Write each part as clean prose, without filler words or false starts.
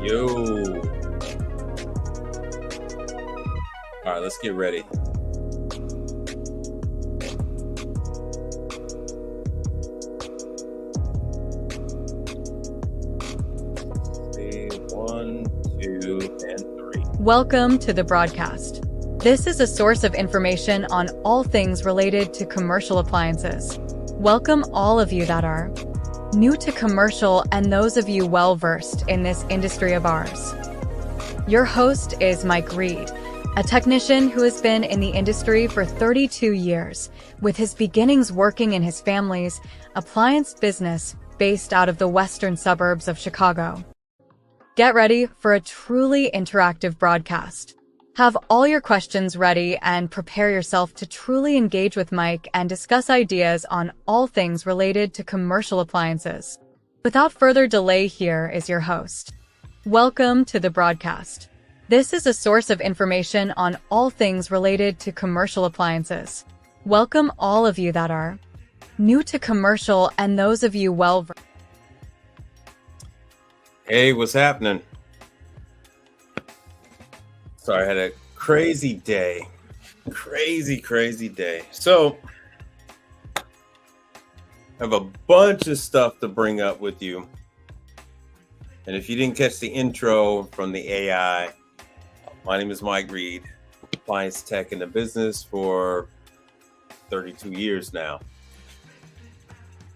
Yo. All right, let's get ready. One, two, and three. Welcome to the broadcast. This is a source of information on all things related to commercial appliances. Welcome all of you that are new to commercial and those of you well-versed in this industry of ours. Your host is Mike Reed, a technician who has been in the industry for 32 years, with his beginnings working in his family's appliance business based out of the western suburbs of Chicago. Get ready for a truly interactive broadcast. Have all your questions ready and prepare yourself to truly engage with Mike and discuss ideas on all things related to commercial appliances. Without further delay, here is your host. Welcome to the broadcast. This is a source of information on all things related to commercial appliances. Welcome all of you that are new to commercial and those of you well-versed. Hey, what's happening? Sorry, I had a crazy day. Crazy day. So, I have a bunch of stuff to bring up with you. And if you didn't catch the intro from the AI, my name is Mike Reed, appliance tech in the business for 32 years now.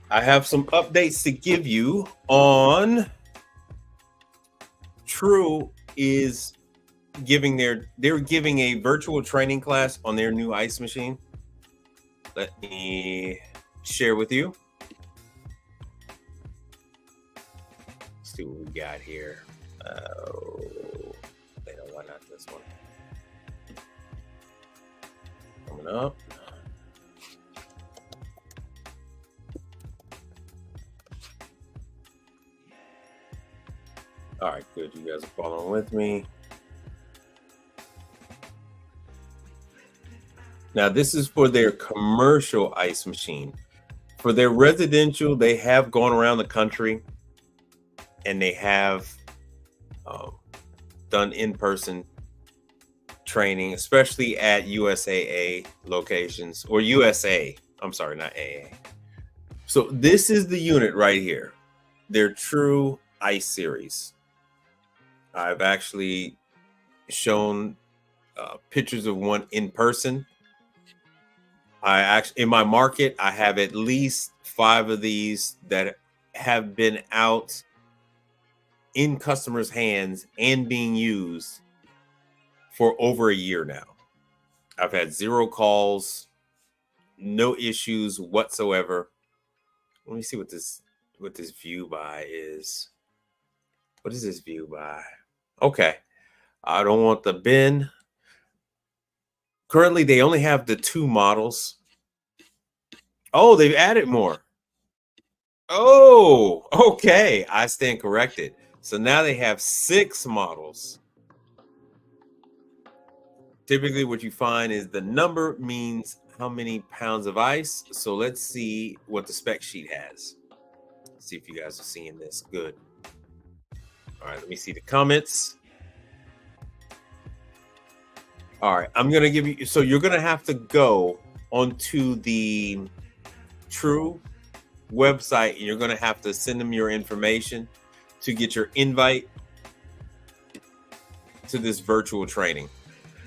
I have some updates to give you on True is they're giving a virtual training class on their new ice machine. Let me share with you. Let's see what we got here. Why not this one? Coming up. All right, good. You guys are following with me. Now, this is for their commercial ice machine. For their residential, they have gone around the country and they have done in-person training, especially at USAA locations, or USA. I'm sorry, not AA. So this is the unit right here, their True Ice Series. I've actually shown pictures of one in person. In my market, I have at least 5 of these that have been out in customers' hands and being used for over a year now. I've had 0 calls, no issues whatsoever. Let me see what this view by is. What is this view by? Okay. I don't want the bin. Currently, they only have the 2 models. Oh, they've added more. Oh, okay. I stand corrected. So now they have 6 models. Typically, what you find is the number means how many pounds of ice. So let's see what the spec sheet has. See if you guys are seeing this. Good. All right, let me see the comments. All right, I'm going to give you, so you're going to have to go onto the True website and you're going to have to send them your information to get your invite to this virtual training.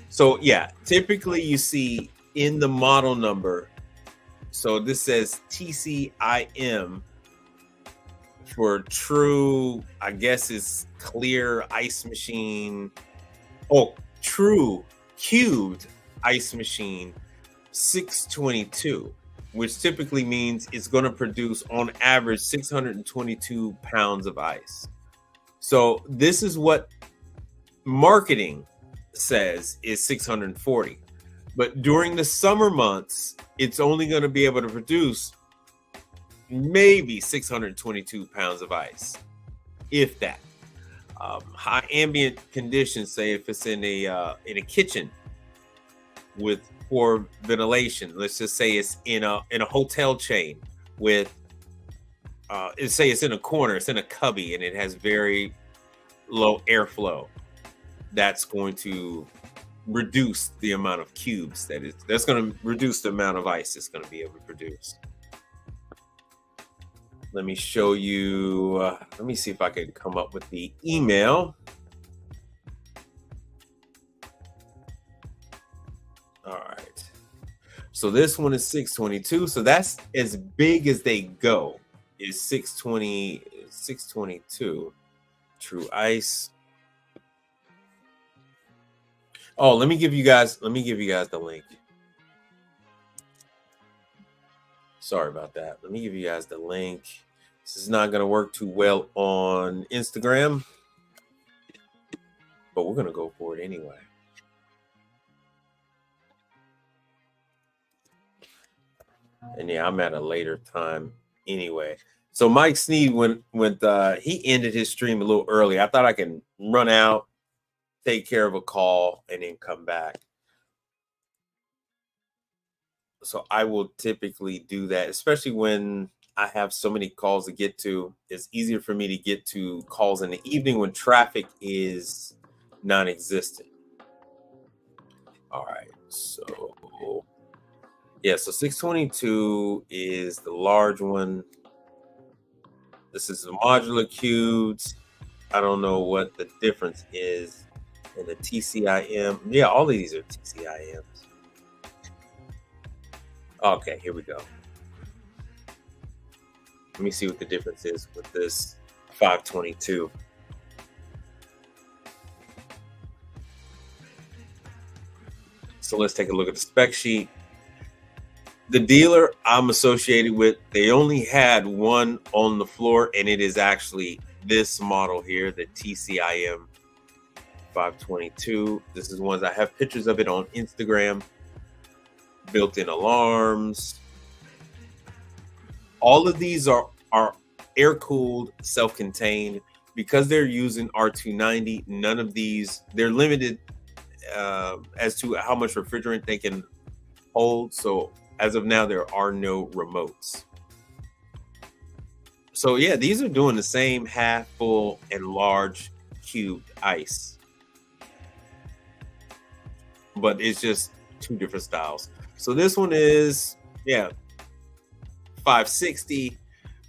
So yeah, typically you see in the model number, so this says TCIM for True, I guess is clear ice machine. Oh, True cubed ice machine 622, which typically means it's going to produce on average 622 pounds of ice. So this is what marketing says is 640. But during the summer months, it's only going to be able to produce maybe 622 pounds of ice, if that. High ambient conditions, say if it's in a kitchen with poor ventilation, let's just say it's in a hotel chain with say it's in a corner, it's in a cubby, and it has very low airflow. That's going to reduce the amount of cubes that's going to reduce the amount of ice it's going to be able to produce. Let me show you. Let me see if I can come up with the email. All right. So this one is 622. So that's as big as they go. Is 622. True ice. Oh, let me give you guys the link. Sorry about that. Let me give you guys the link. This is not going to work too well on Instagram, but we're going to go for it anyway. And yeah, I'm at a later time anyway. So Mike Sneed went he ended his stream a little early. I thought I can run out, take care of a call, and then come back. So I will typically do that, especially when I have so many calls to get to. It's easier for me to get to calls in the evening when traffic is non-existent. All right, so yeah, so 622 is the large one. This is the modular cubes. I don't know what the difference is in the TCIM. Yeah, all of these are TCIMs. Okay, here we go. Let me see what the difference is with this 522. So let's take a look at the spec sheet. The dealer I'm associated with, they only had one on the floor, and it is actually this model here, the TCIM 522. This is ones I have pictures of it on Instagram. Built-in alarms. All of these are air-cooled, self-contained. Because they're using R290, none of these, they're limited as to how much refrigerant they can hold. So as of now, there are no remotes. So yeah, these are doing the same half full and large cubed ice, but it's just two different styles. So this one is, yeah, 560,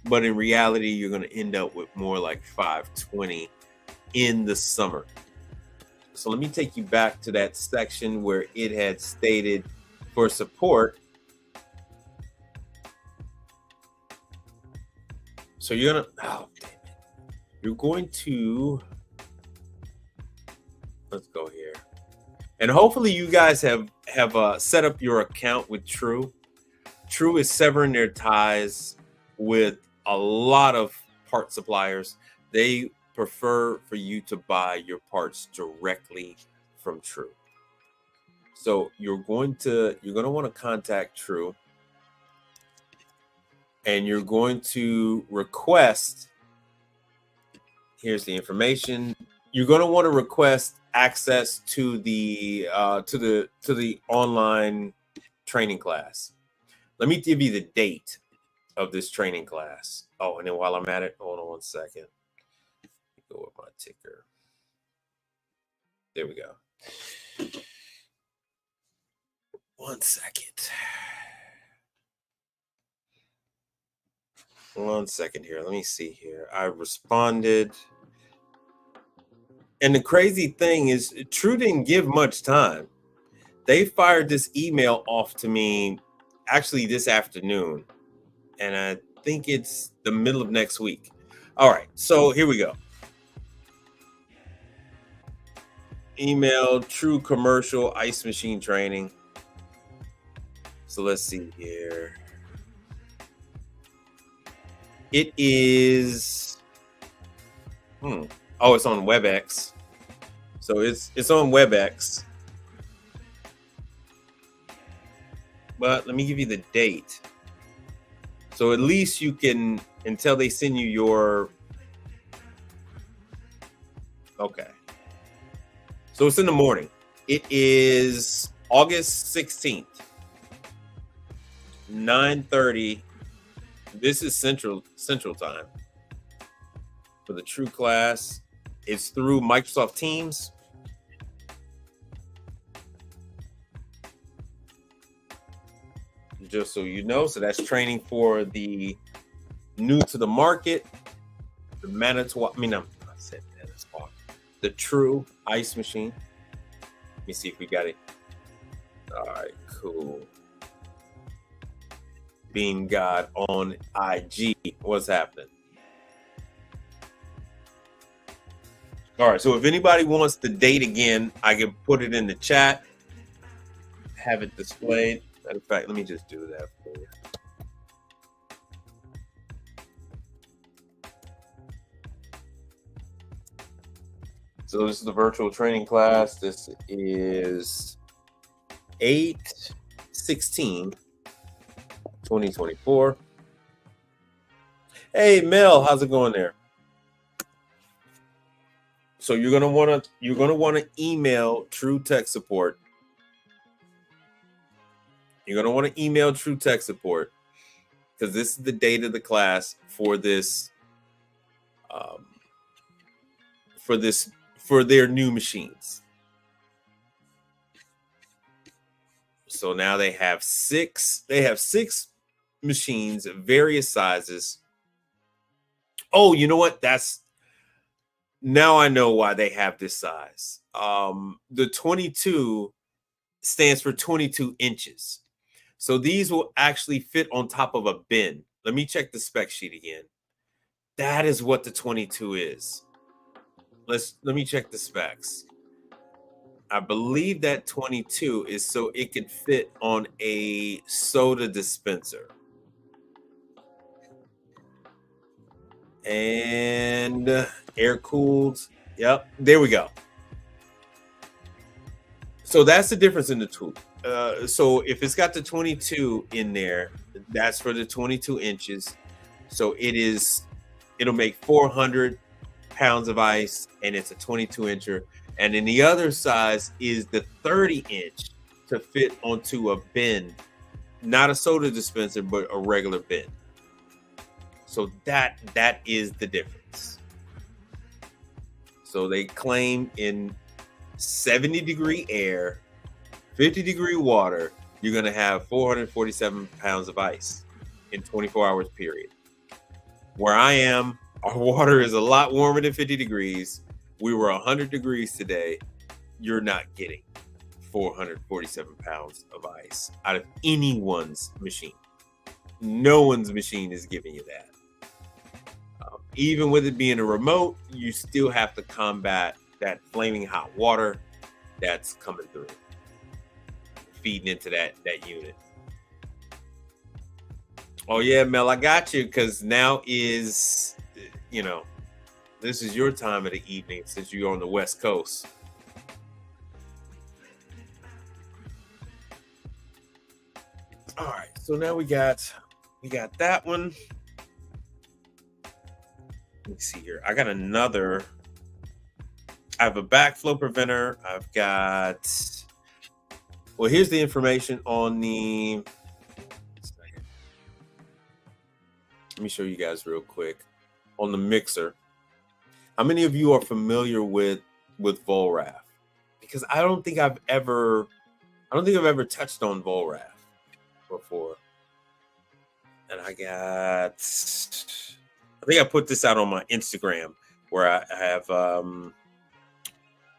but in reality, you're going to end up with more like 520 in the summer. So let me take you back to that section where it had stated for support. So you're going to, oh, damn it. You're going to, let's go here. And hopefully you guys have set up your account with True. True is severing their ties with a lot of part suppliers. They prefer for you to buy your parts directly from True. So you're going to want to contact True, and you're going to request. Here's the information. You're going to want to request access to the online training class. Let me give you the date of this training class. Oh, and then while I'm at it, hold on one second. Go with my ticker. There we go. 1 second. 1 second here. Let me see here. I responded. And the crazy thing is, True didn't give much time. They fired this email off to me actually this afternoon. And I think it's the middle of next week. All right. So here we go. Email True commercial ice machine training. So let's see here. It is. Oh, it's on WebEx. So it's on WebEx. But let me give you the date. So at least you can, until they send you your. Okay. So it's in the morning. It is August 16th, 9:30. This is Central Time for the True class. It's through Microsoft Teams. Just so you know, so that's training for the new to the market, the Manitowoc. I mean, I said Manitowoc, the true ice machine. Let me see if we got it. All right, cool. Bean God on IG. What's happening? All right, so if anybody wants the date again, I can put it in the chat, have it displayed. Matter of fact, let me just do that for you. So this is the virtual training class. This is 8/16/2024. Hey Mel, how's it going there? So you're gonna want to email True Tech Support. You're gonna want to email True Tech Support because this is the date of the class for this, for their new machines. So now they have six machines of various sizes. Oh, you know what? Now I know why they have this size. The 22 stands for 22 inches. So these will actually fit on top of a bin. Let me check the spec sheet again. That is what the 22 is. Let me check the specs. I believe that 22 is so it could fit on a soda dispenser. And air cooled. Yep, there we go. So that's the difference in the tool. So if it's got the 22 in there, that's for the 22 inches. So it'll make 400 pounds of ice, and it's a 22 incher. And then the other size is the 30 inch to fit onto a bin, not a soda dispenser, but a regular bin. So that is the difference. So they claim in 70-degree air, 50-degree water, you're going to have 447 pounds of ice in 24 hours period. Where I am, our water is a lot warmer than 50 degrees. We were 100 degrees today. You're not getting 447 pounds of ice out of anyone's machine. No one's machine is giving you that. Even with it being a remote, you still have to combat that flaming hot water that's coming through, feeding into that unit. Oh yeah, Mel, I got you, because now is, this is your time of the evening since you're on the West Coast. All right, so now we got that one. Let me see here. I have a backflow preventer. Here's the information on the, let me show you guys real quick on the mixer. How many of you are familiar with Volraf? Because I don't think I've ever touched on Volraf before. And I think I put this out on my Instagram where I have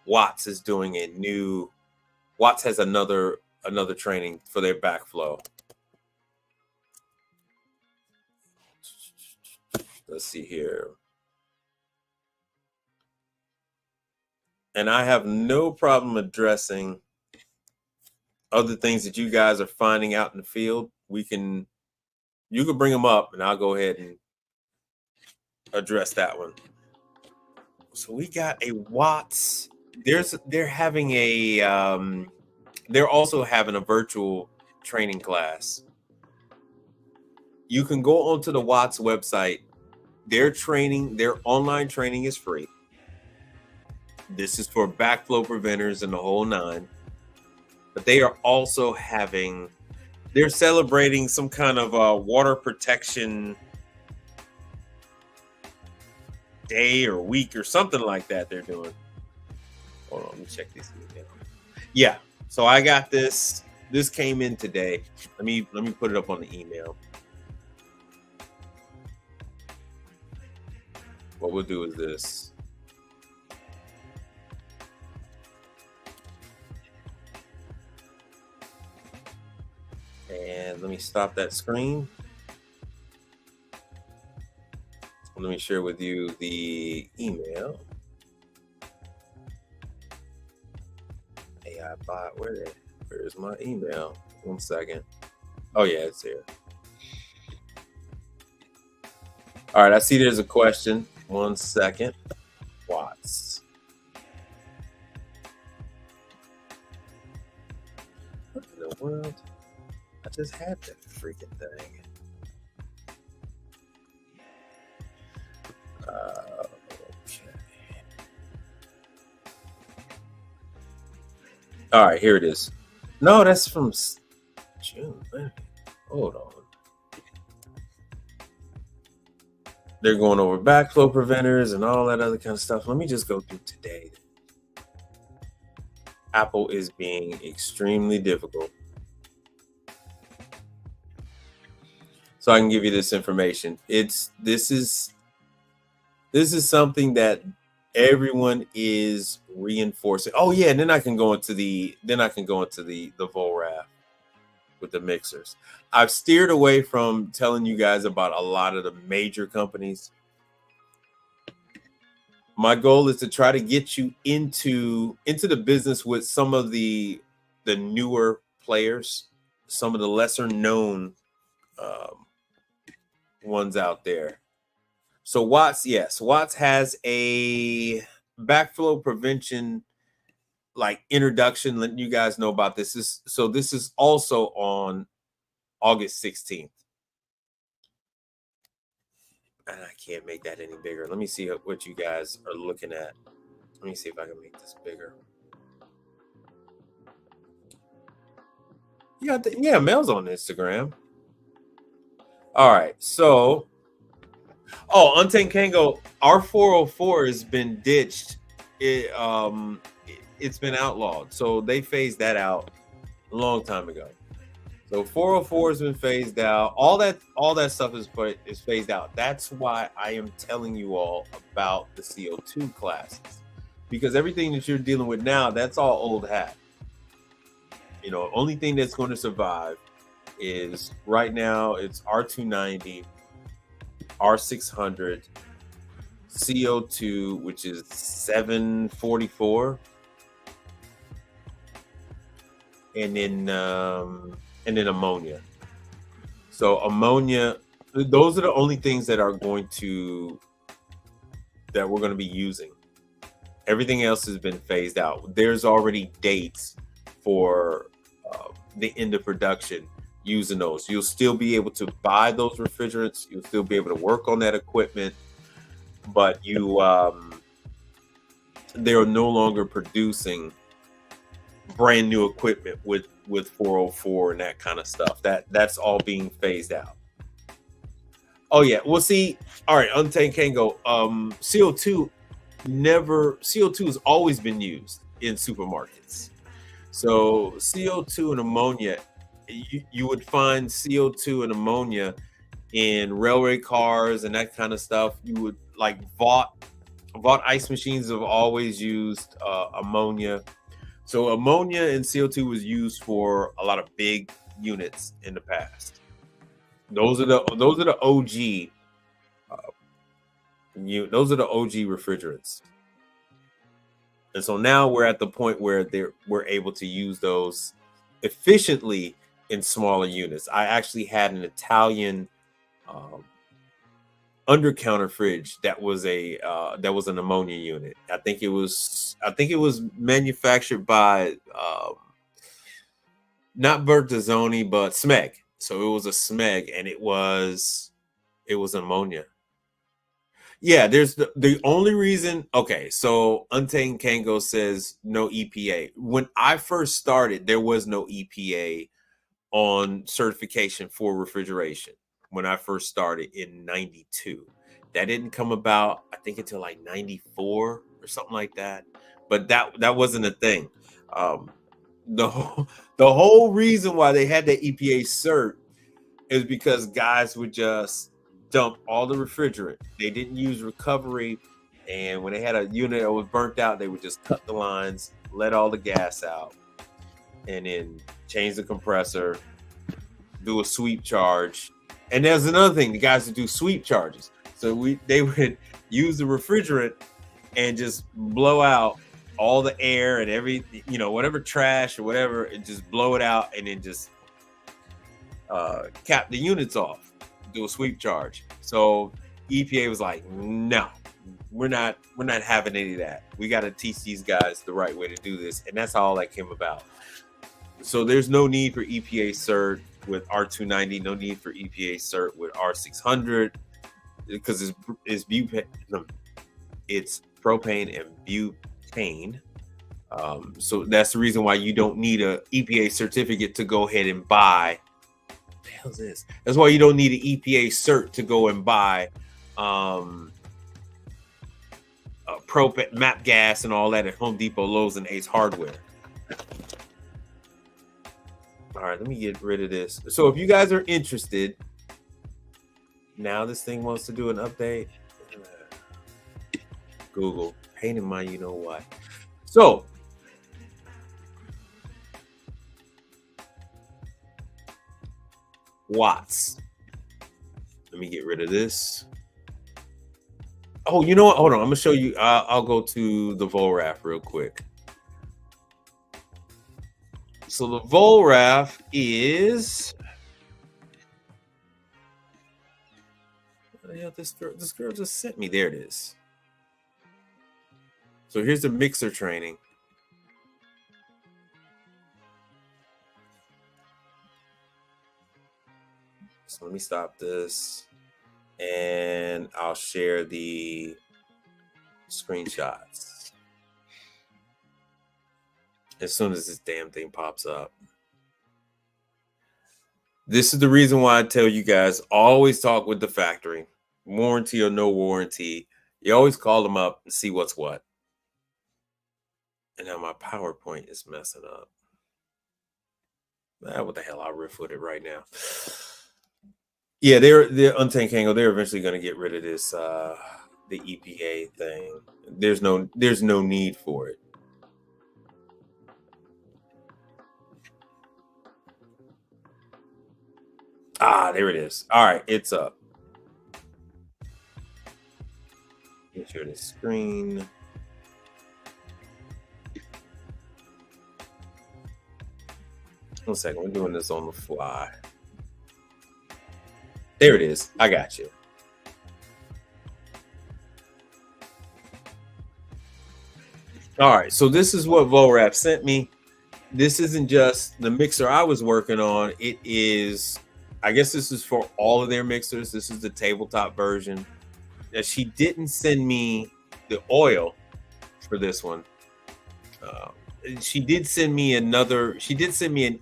Watts has another training for their backflow. Let's see here. And I have no problem addressing other things that you guys are finding out in the field. You can bring them up and I'll go ahead and address that one. So we got a Watts. They're also having a virtual training class. You can go onto the Watts website. Their online training is free. This is for backflow preventers and the whole nine. But they are also they're celebrating some kind of water protection day or week or something like that they're doing. Hold on, let me check this email. Yeah, so I got this. This came in today. Let me put it up on the email. What we'll do is this. And let me stop that screen. Let me share with you the email. AI bot, where's my email? 1 second. Oh yeah, it's here. All right, I see there's a question. 1 second. Watts. What in the world? I just had that freaking thing. Okay. All right, here it is. No, that's from June. Hold on. They're going over backflow preventers and all that other kind of stuff. Let me just go through today. Apple is being extremely difficult. So I can give you this information. This is something that everyone is reinforcing. Oh yeah, and then I can go into the VOLRAF with the mixers. I've steered away from telling you guys about a lot of the major companies. My goal is to try to get you into the business with some of the newer players, some of the lesser known ones out there. So Watts, yes, Watts has a backflow prevention like introduction, letting you guys know about this. This is also on August 16th. And I can't make that any bigger. Let me see what you guys are looking at. Let me see if I can make this bigger. Yeah, Mel's on Instagram. All right, so Untamed Kango, our 404 has been ditched. It's been outlawed, so they phased that out a long time ago. So 404 has been phased out. All that stuff is phased out. That's why I am telling you all about the CO2 classes, because everything that you're dealing with now, that's all old hat. You know, only thing that's going to survive is right now it's R290, R600, CO2, which is 744, and then ammonia. So ammonia, those are the only things that we're going to be using. Everything else has been phased out. There's already dates for the end of production using those. You'll still be able to buy those refrigerants. You'll still be able to work on that equipment, but they're no longer producing brand new equipment with 404 and that kind of stuff. That's all being phased out. Oh yeah, we'll see. All right, Untamed Kango. CO2 has always been used in supermarkets. So CO2 and ammonia, you would find CO2 and ammonia in railway cars and that kind of stuff. You would like Vought ice machines have always used ammonia. So ammonia and CO2 was used for a lot of big units in the past. Those are the OG. Those are the OG refrigerants. And so now we're at the point where we're able to use those efficiently in smaller units. I actually had an Italian under-counter fridge that was an ammonia unit. I think it was manufactured by not Bertazzoni, but Smeg. So it was a Smeg, and it was ammonia. Yeah, there's the only reason. Okay, so Untamed Kango says no EPA. When I first started, there was no EPA on certification for refrigeration. When I first started in '92, That didn't come about, I think, until like 94 or something like that. But that wasn't a thing. Um, the whole reason why they had the EPA cert is because guys would just dump all the refrigerant. They didn't use recovery, and when they had a unit that was burnt out, they would just cut the lines, let all the gas out, and then change the compressor, do a sweep charge. And there's another thing: the guys would do sweep charges. So they would use the refrigerant and just blow out all the air and whatever trash or whatever, and just blow it out, and then just cap the units off, do a sweep charge. So EPA was like, no, we're not having any of that. We got to teach these guys the right way to do this, and that's how all that came about. So there's no need for EPA cert with R290, no need for EPA cert with R600, because it's propane and butane. So that's the reason why you don't need a EPA certificate to go ahead and buy. What the hell is this? That's why you don't need an EPA cert to go and buy propane, MAP gas, and all that at Home Depot, Lowe's, and Ace Hardware. All right, let me get rid of this. So if you guys are interested, now this thing wants to do an update. Google, pain in my you know what. So watts. Let me get rid of this. Oh, you know what? Hold on. I'm gonna show you. I'll go to the VOLRAF real quick. So the VOLRAF is. What the hell? This girl just sent me. There it is. So here's the mixer training. So let me stop this, and I'll share the screenshots as soon as this damn thing pops up. This is the reason why I tell you guys, always talk with the factory, warranty or no warranty. You always call them up and see what's what. And now my PowerPoint is messing up. What the hell? I'll riff with it right now. Yeah, they're Untank Angle. They're eventually going to get rid of this the EPA thing. There's no need for it. There it is. All right, it's up. Make sure the screen. One second, we're doing this on the fly. There it is. I got you. All right, so this is what VOLRAF sent me. This isn't just the mixer I was working on. It is, I guess this is for all of their mixers. This is the tabletop version. Now, she didn't send me the oil for this one. She did send me an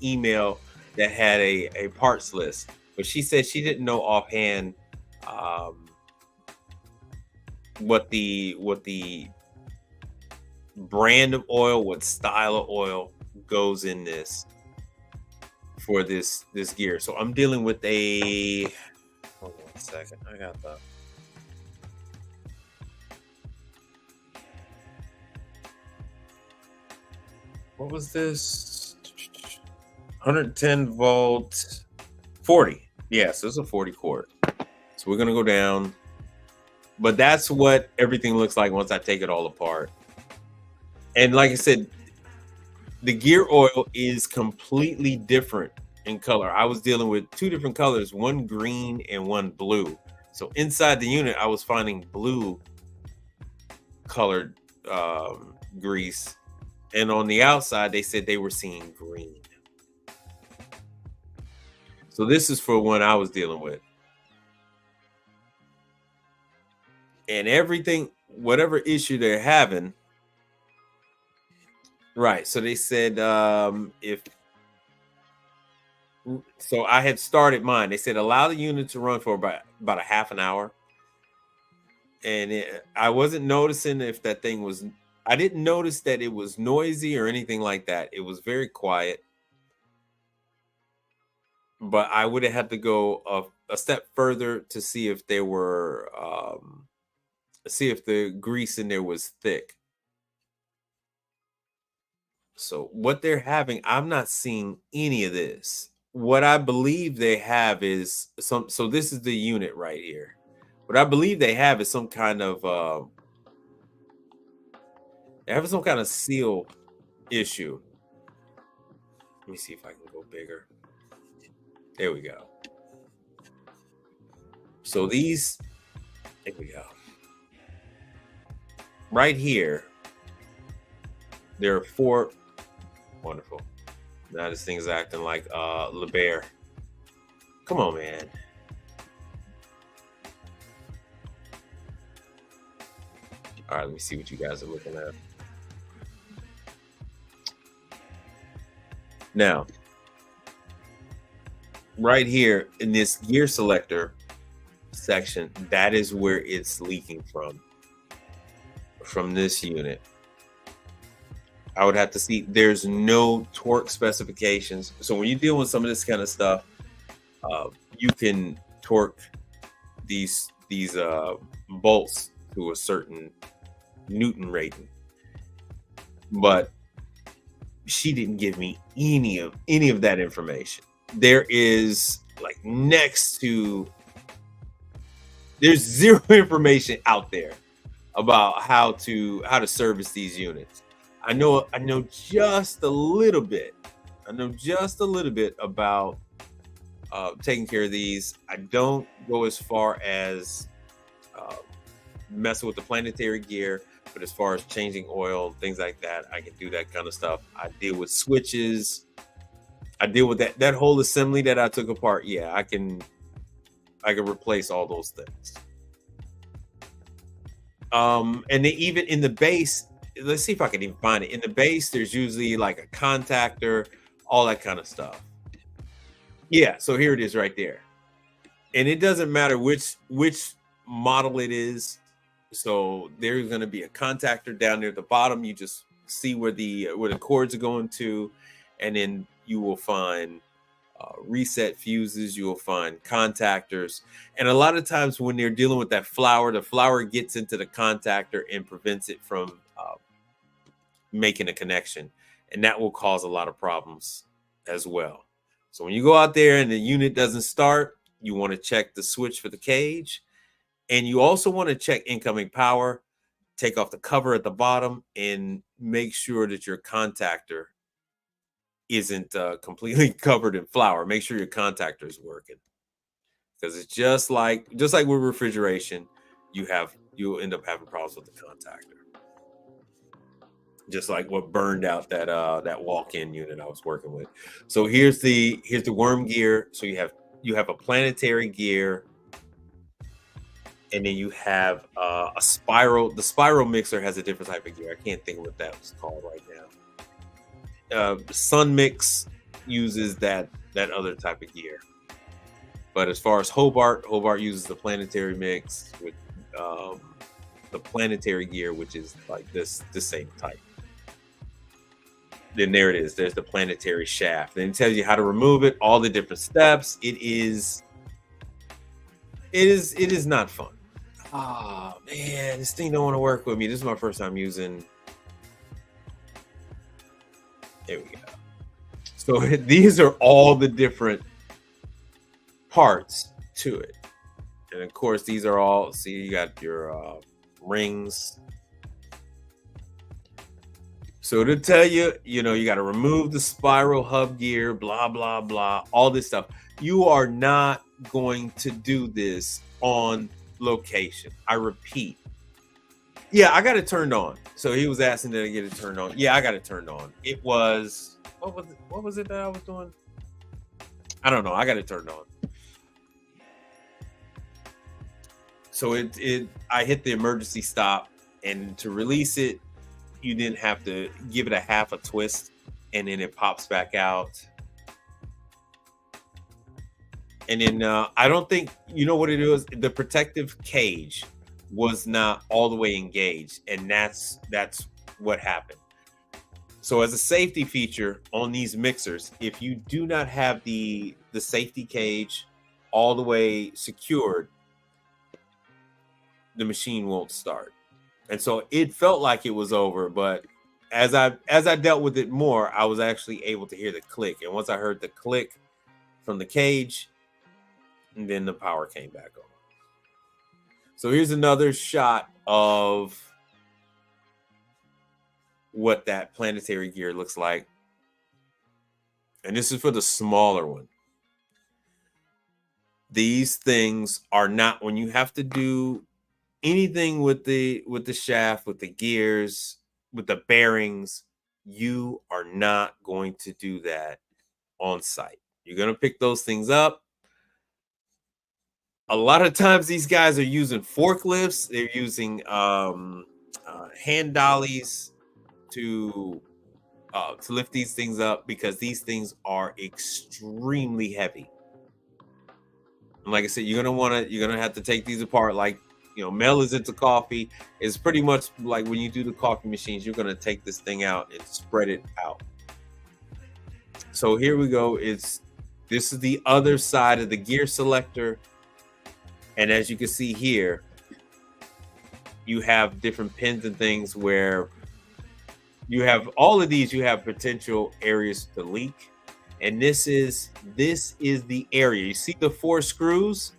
email that had a parts list, but she said she didn't know offhand what the brand of oil, what style of oil goes in this for this gear. So I'm dealing with a, hold on a second, I got the, what was this? 110 volt 40. Yeah, so it's a 40 quart. So we're gonna go down, but that's what everything looks like once I take it all apart. And like I said, the gear oil is completely different in color. I was dealing with two different colors, one green and one blue. So inside the unit, I was finding blue colored grease. And on the outside, they said they were seeing green. So this is for one I was dealing with. And everything, whatever issue they're having, right. So they said so I had started mine. They said allow the unit to run for about a half an hour. and I wasn't noticing if that thing was. I didn't notice that it was noisy or anything like that. It was very quiet, but I would have had to go a step further to see if there were see if the grease in there was thick. So what they're having, I'm not seeing any of this. What I believe they have is some. So this is the unit right here. What I believe they have is some kind of they have some kind of seal issue. Let me see if I can go bigger. There we go. So these, there we go. Right here, there are 4. Wonderful. Now this thing's acting like LeBear. Come on, man. All right, let me see what you guys are looking at. Now, right here in this gear selector section, that is where it's leaking from this unit. I would have to see. There's no torque specifications. So when you deal with some of this kind of stuff, you can torque these bolts to a certain Newton rating. But she didn't give me any of that information. There is like there's zero information out there about how to service these units. I know just a little bit. I know just a little bit about taking care of these. I don't go as far as messing with the planetary gear, but as far as changing oil, things like that, I can do that kind of stuff. I deal with switches. I deal with that whole assembly that I took apart. Yeah, I can replace all those things. And then even in the base, let's see if I can even find it. In the base, there's usually like a contactor, all that kind of stuff. Yeah, so here it is right there. And it doesn't matter which model it is. So there's going to be a contactor down there at the bottom. You just see where the cords are going to, and then you will find reset fuses. You will find contactors, and a lot of times when they're dealing with that flour, the flour gets into the contactor and prevents it from making a connection, and that will cause a lot of problems as well. So when you go out there and the unit doesn't start, you want to check the switch for the cage. And you also want to check incoming power, take off the cover at the bottom, and make sure that your contactor isn't completely covered in flour. Make sure your contactor is working, because it's just like with refrigeration, you'll end up having problems with the contactor. Just like what burned out that walk-in unit I was working with. So here's the worm gear. So you have a planetary gear. And then you have a spiral. The spiral mixer has a different type of gear. I can't think of what that was called right now. Sun Mix uses that other type of gear. But as far as Hobart uses the planetary mix with the planetary gear, which is like this same type. Then there it is. There's the planetary shaft. Then it tells you how to remove it, all the different steps. It is not fun. Oh man, this thing don't want to work with me. This is my first time using. There we go. So these are all the different parts to it. And of course, these are all, see, you got your rings. So to tell you, you got to remove the spiral hub gear, blah, blah, blah, all this stuff. You are not going to do this on location. I repeat. Yeah, I got it turned on. So he was asking that I get it turned on. Yeah, I got it turned on. It was, what was it that I was doing? I don't know. I got it turned on. So I hit the emergency stop, and to release it, you didn't have to give it a half a twist, and then it pops back out. And then I don't think, you know what it is? The protective cage was not all the way engaged, and that's what happened. So as a safety feature on these mixers, if you do not have the safety cage all the way secured, the machine won't start. And so it felt like it was over, but as I dealt with it more, I was actually able to hear the click. And once I heard the click from the cage, and then the power came back on. So here's another shot of what that planetary gear looks like. And this is for the smaller one. These things are not, when you have to do anything with the shaft, with the gears, with the bearings, you are not going to do that on site. You're going to pick those things up. A lot of times these guys are using forklifts. They're using hand dollies to lift these things up, because these things are extremely heavy. And like I said, you're gonna have to take these apart. Like, Mel is into coffee. It's pretty much like when you do the coffee machines, you're gonna take this thing out and spread it out. So here we go. This is the other side of the gear selector. And as you can see here, you have different pins and things where you have all of these, you have potential areas to leak. And this is the area. You see the 4 screws?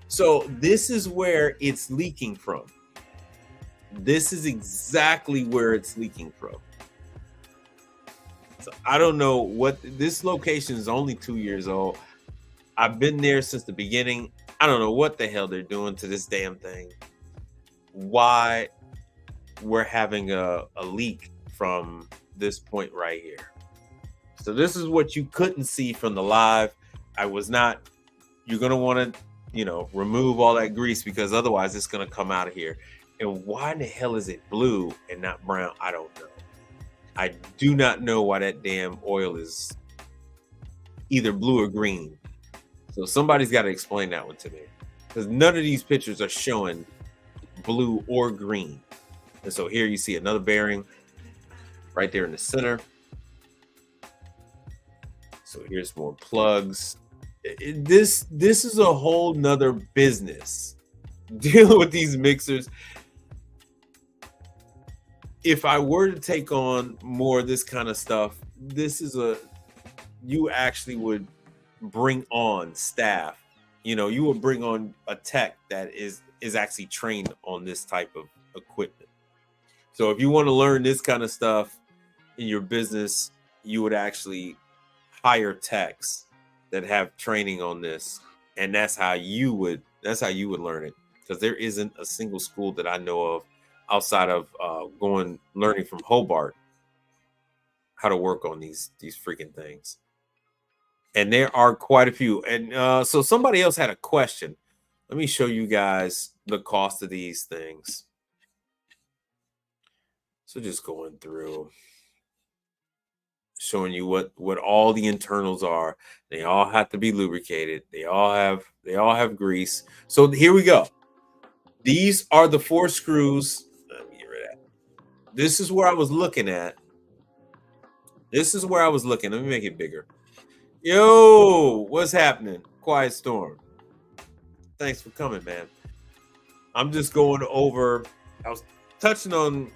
So this is where it's leaking from. This is exactly where it's leaking from. So I don't know what, this location is only 2 years old. I've been there since the beginning. I don't know what the hell they're doing to this damn thing. Why we're having a leak from this point right here. So this is what you couldn't see from the live. You're going to want to, remove all that grease, because otherwise it's going to come out of here. And why in the hell is it blue and not brown? I don't know. I do not know why that damn oil is either blue or green. So somebody's got to explain that one to me, because none of these pictures are showing blue or green. And so here you see another bearing right there in the center. So here's more plugs. This is a whole nother business dealing with these mixers. If I were to take on more of this kind of stuff, you actually would bring on staff. You would bring on a tech that is actually trained on this type of equipment. So if you want to learn this kind of stuff in your business, you would actually hire techs that have training on this, and that's how you would learn it, because there isn't a single school that I know of outside of learning from Hobart how to work on these freaking things. And there are quite a few. And so somebody else had a question. Let me show you guys the cost of these things. So just going through, showing you what all the internals are. They all have to be lubricated. They all have grease. So here we go. These are the 4 screws. Let me get rid of that. This is where I was looking at. Let me make it bigger. Yo, what's happening? Quiet Storm. Thanks for coming, man. I'm just going over. I was touching on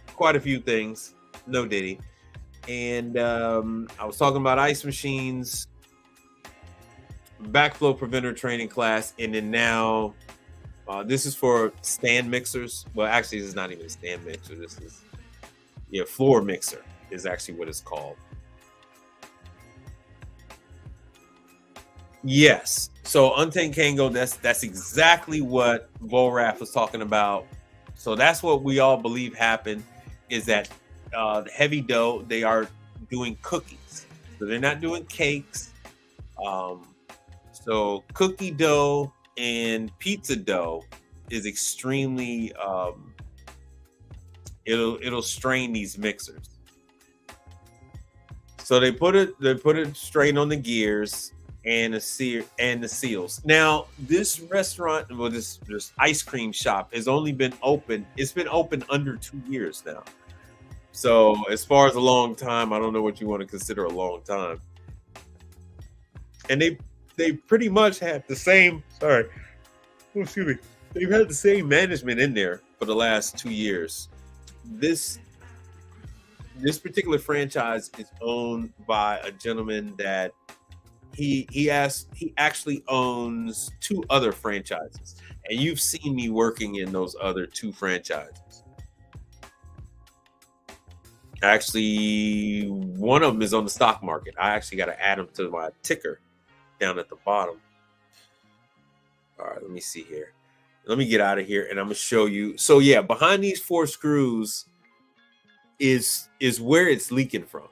quite a few things. No Diddy. And I was talking about ice machines, backflow preventer training class, and then now this is for stand mixers. Well, actually, this is not even a stand mixer. This is floor mixer is actually what it's called. Yes. So Untamed Kango, that's exactly what Volrath was talking about. So that's what we all believe happened, is that the heavy dough, they are doing cookies. So they're not doing cakes. So cookie dough and pizza dough is extremely it'll strain these mixers. So they put it straight on the gears, and the seals. Now, this restaurant, well, this ice cream shop has only been open. It's been open under 2 years now. So as far as a long time, I don't know what you want to consider a long time. And they pretty much had the same. Sorry, excuse me. They've had the same management in there for the last 2 years. This particular franchise is owned by a gentleman that he actually owns two other franchises, and you've seen me working in those other two franchises. Actually, one of them is on the stock market. I actually got to add them to my ticker down at the bottom. All right, let me see here. Let me get out of here, and I'm gonna show you. So yeah, behind these four screws is where it's leaking from.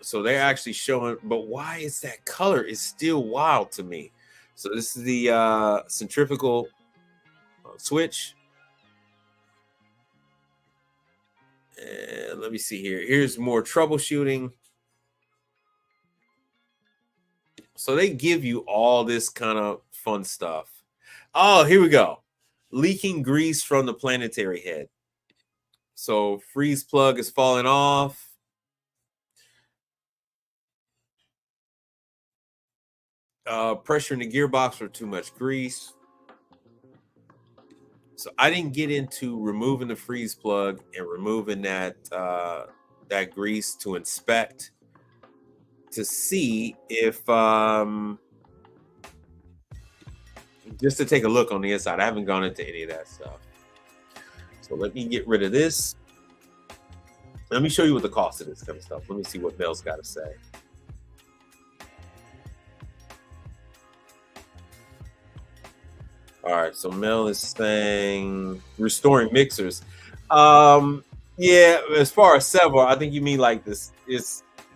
So they're actually showing, but why is that color is still wild to me. So this is the centrifugal switch. And let me see here. Here's more troubleshooting. So they give you all this kind of fun stuff. Oh, here we go. Leaking grease from the planetary head. So freeze plug is falling off. Pressure in the gearbox for too much grease. So I didn't get into removing the freeze plug and removing that grease to inspect to see if just to take a look on the inside. I haven't gone into any of that stuff. So let me get rid of this. Let me show you what the cost of this kind of stuff. Let me see what Mel's got to say. All right, so Mel is saying restoring mixers. Yeah, as far as several, I think you mean like this.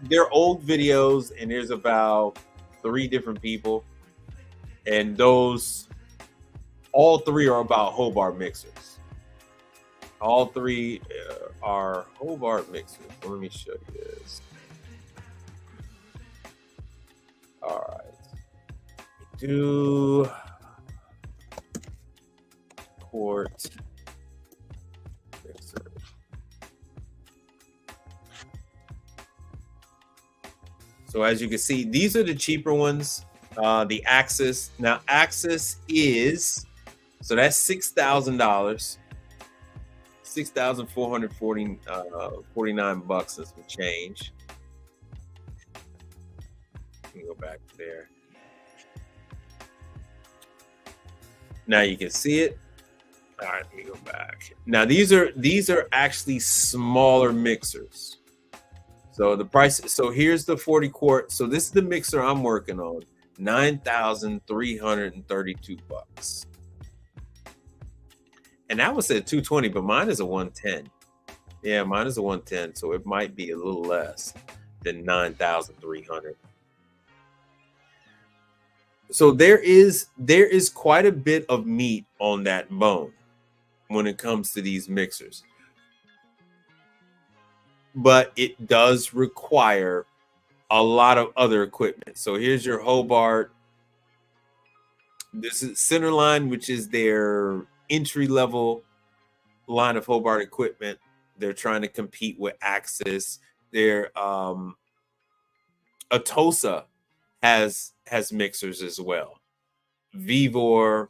They're old videos, and there's about 3 different people, and all 3 are about Hobart mixers. All 3 are Hobart mixers. Well, let me show you this. All right, do port mixer. So as you can see, these are the cheaper ones. The Axis. Now Axis is, so that's $6,000. $6,449 and some change. Let me go back there. Now you can see it. All right, let me go back. Now these are actually smaller mixers. So the price. So here's the 40 quart. So this is the mixer I'm working on. $9,332. And that was at 220, but mine is a 110. Yeah, mine is a 110, so it might be a little less than 9,300. So there is quite a bit of meat on that bone when it comes to these mixers. But it does require a lot of other equipment. So here's your Hobart. This is Centerline, which is their entry-level line of Hobart equipment. They're trying to compete with Axis. Their Atosa has mixers as well. Vivor.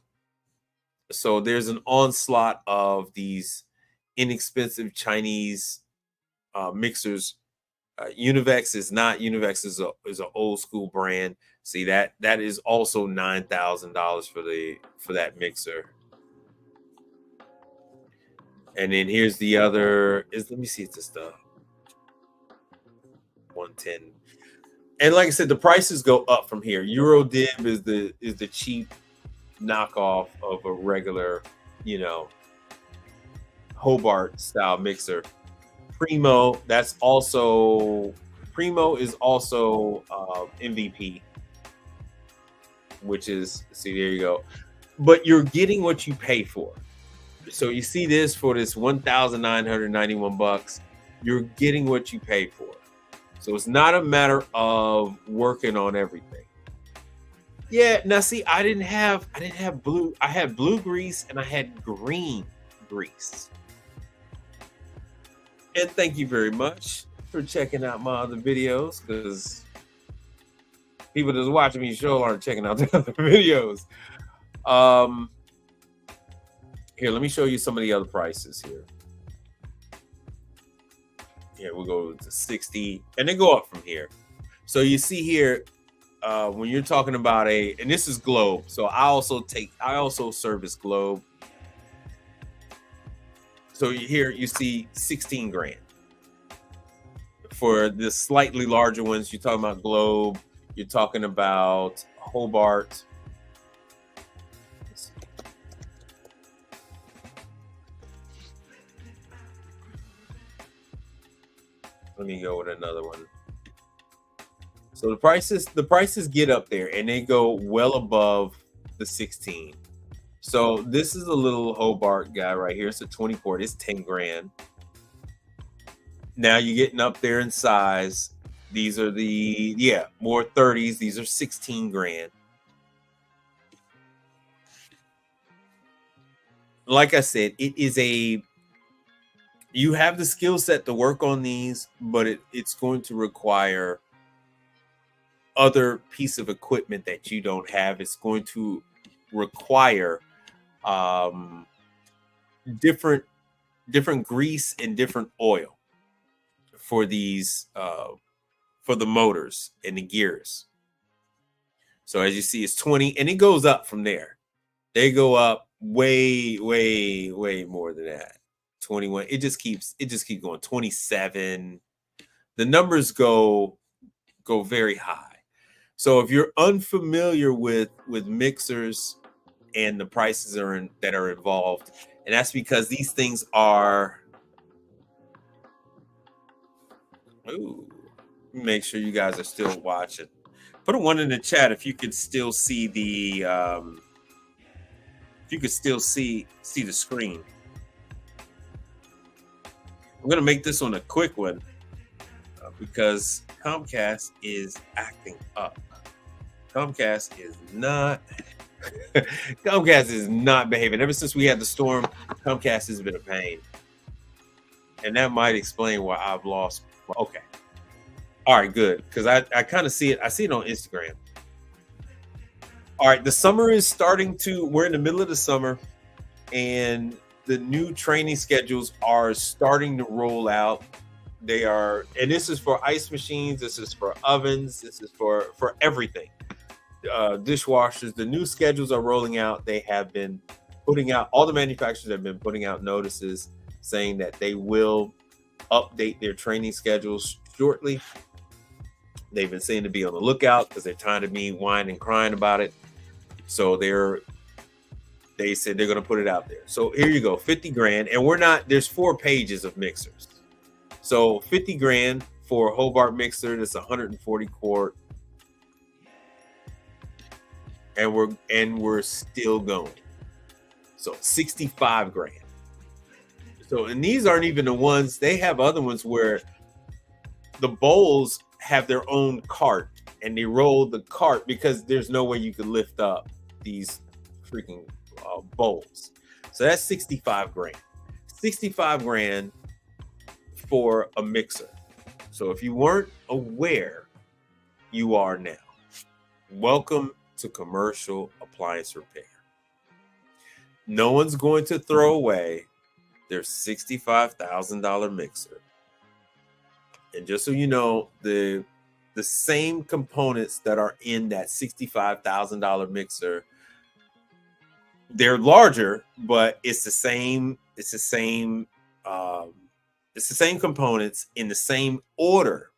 So there's an onslaught of these inexpensive Chinese mixers. Univex is not. Univex is an old school brand. See that is also $9,000 for that mixer. And then here's the other. Let me see. It's just 110. And like I said, the prices go up from here. Eurodib is the cheap knockoff of a regular, Hobart style mixer. Primo is also MVP, which is, see, there you go. But you're getting what you pay for. So you see this for this $1,991. You're getting what you pay for. So it's not a matter of working on everything. Yeah, now see, I didn't have blue. I had blue grease and I had green grease. And thank you very much for checking out my other videos, because people that's watching me show aren't checking out the other videos. Um, Here, let me show you some of the other prices here. Here we'll go to 60, and then go up from here. So you see here, when you're talking about and this is Globe. So I also service Globe. So here you see 16 grand. For the slightly larger ones, you're talking about Globe, you're talking about Hobart. Let me go with another one. So the prices get up there and they go well above the 16. So this is a little Hobart guy right here. It's a 20 quart. It's 10 grand. Now you're getting up there in size. These are more 30s. These are 16 grand. Like I said, you have the skill set to work on these, but it's going to require other piece of equipment that you don't have. It's going to require different grease and different oil for these for the motors and the gears. So as you see, it's 20, and it goes up from there. They go up way more than that. 21. It just keeps going. 27. The numbers go very high. So if you're unfamiliar with mixers and the prices that are involved, and that's because these things are. Ooh, make sure you guys are still watching. Put a 1 in the chat if you could still see the the screen. I'm gonna make this one a quick one because Comcast is acting up. Comcast is not behaving. Ever since we had the storm, Comcast has been a pain, and that might explain why I've lost. Okay, all right, good, because I kind of see it. I see it on Instagram. All right, the summer is starting to. We're in the middle of the summer, and the new training schedules are starting to roll out. They are, and this is for ice machines. This is for ovens. This is for everything. Dishwashers. The new schedules are rolling out. They have been putting out. All the manufacturers have been putting out notices saying that they will update their training schedules shortly. They've been saying to be on the lookout because they're tired of me whining and crying about it. So they said they're going to put it out there. So here you go, 50 grand. And there's 4 pages of mixers. So 50 grand for a Hobart mixer. That's 140 quart. And we're still going. So 65 grand. So, and these aren't even the ones, they have other ones where the bowls have their own cart and they roll the cart because there's no way you could lift up these freaking bowls. So that's 65 grand. 65 grand for a mixer. So if you weren't aware, you are now. Welcome to commercial appliance repair. No one's going to throw away their $65,000 mixer. And just so you know, the same components that are in that $65,000 mixer, they're larger, but it's the same components in the same order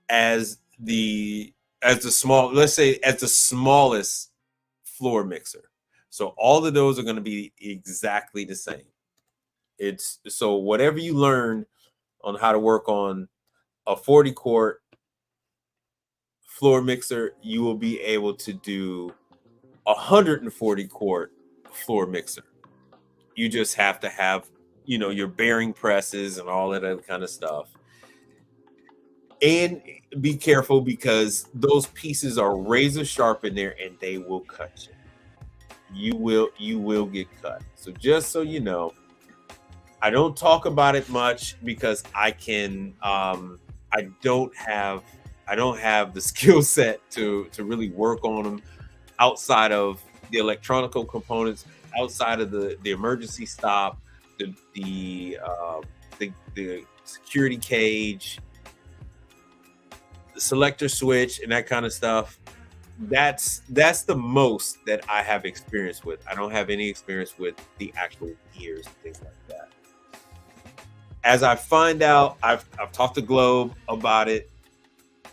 as the smallest floor mixer. So all of those are going to be exactly the same. It's so whatever you learn on how to work on a 40 quart floor mixer, you will be able to do 140 quart floor mixer. You just have to have, your bearing presses and all of that kind of stuff. And be careful because those pieces are razor sharp in there and they will cut you. You will get cut. So just so you know, I don't talk about it much because I don't have the skill set to really work on them outside of the electronical components, outside of the emergency stop, the security cage, the selector switch, and that kind of stuff. That's the most that I have experience with. I don't have any experience with the actual gears and things like that. As I find out, I've talked to Globe about it.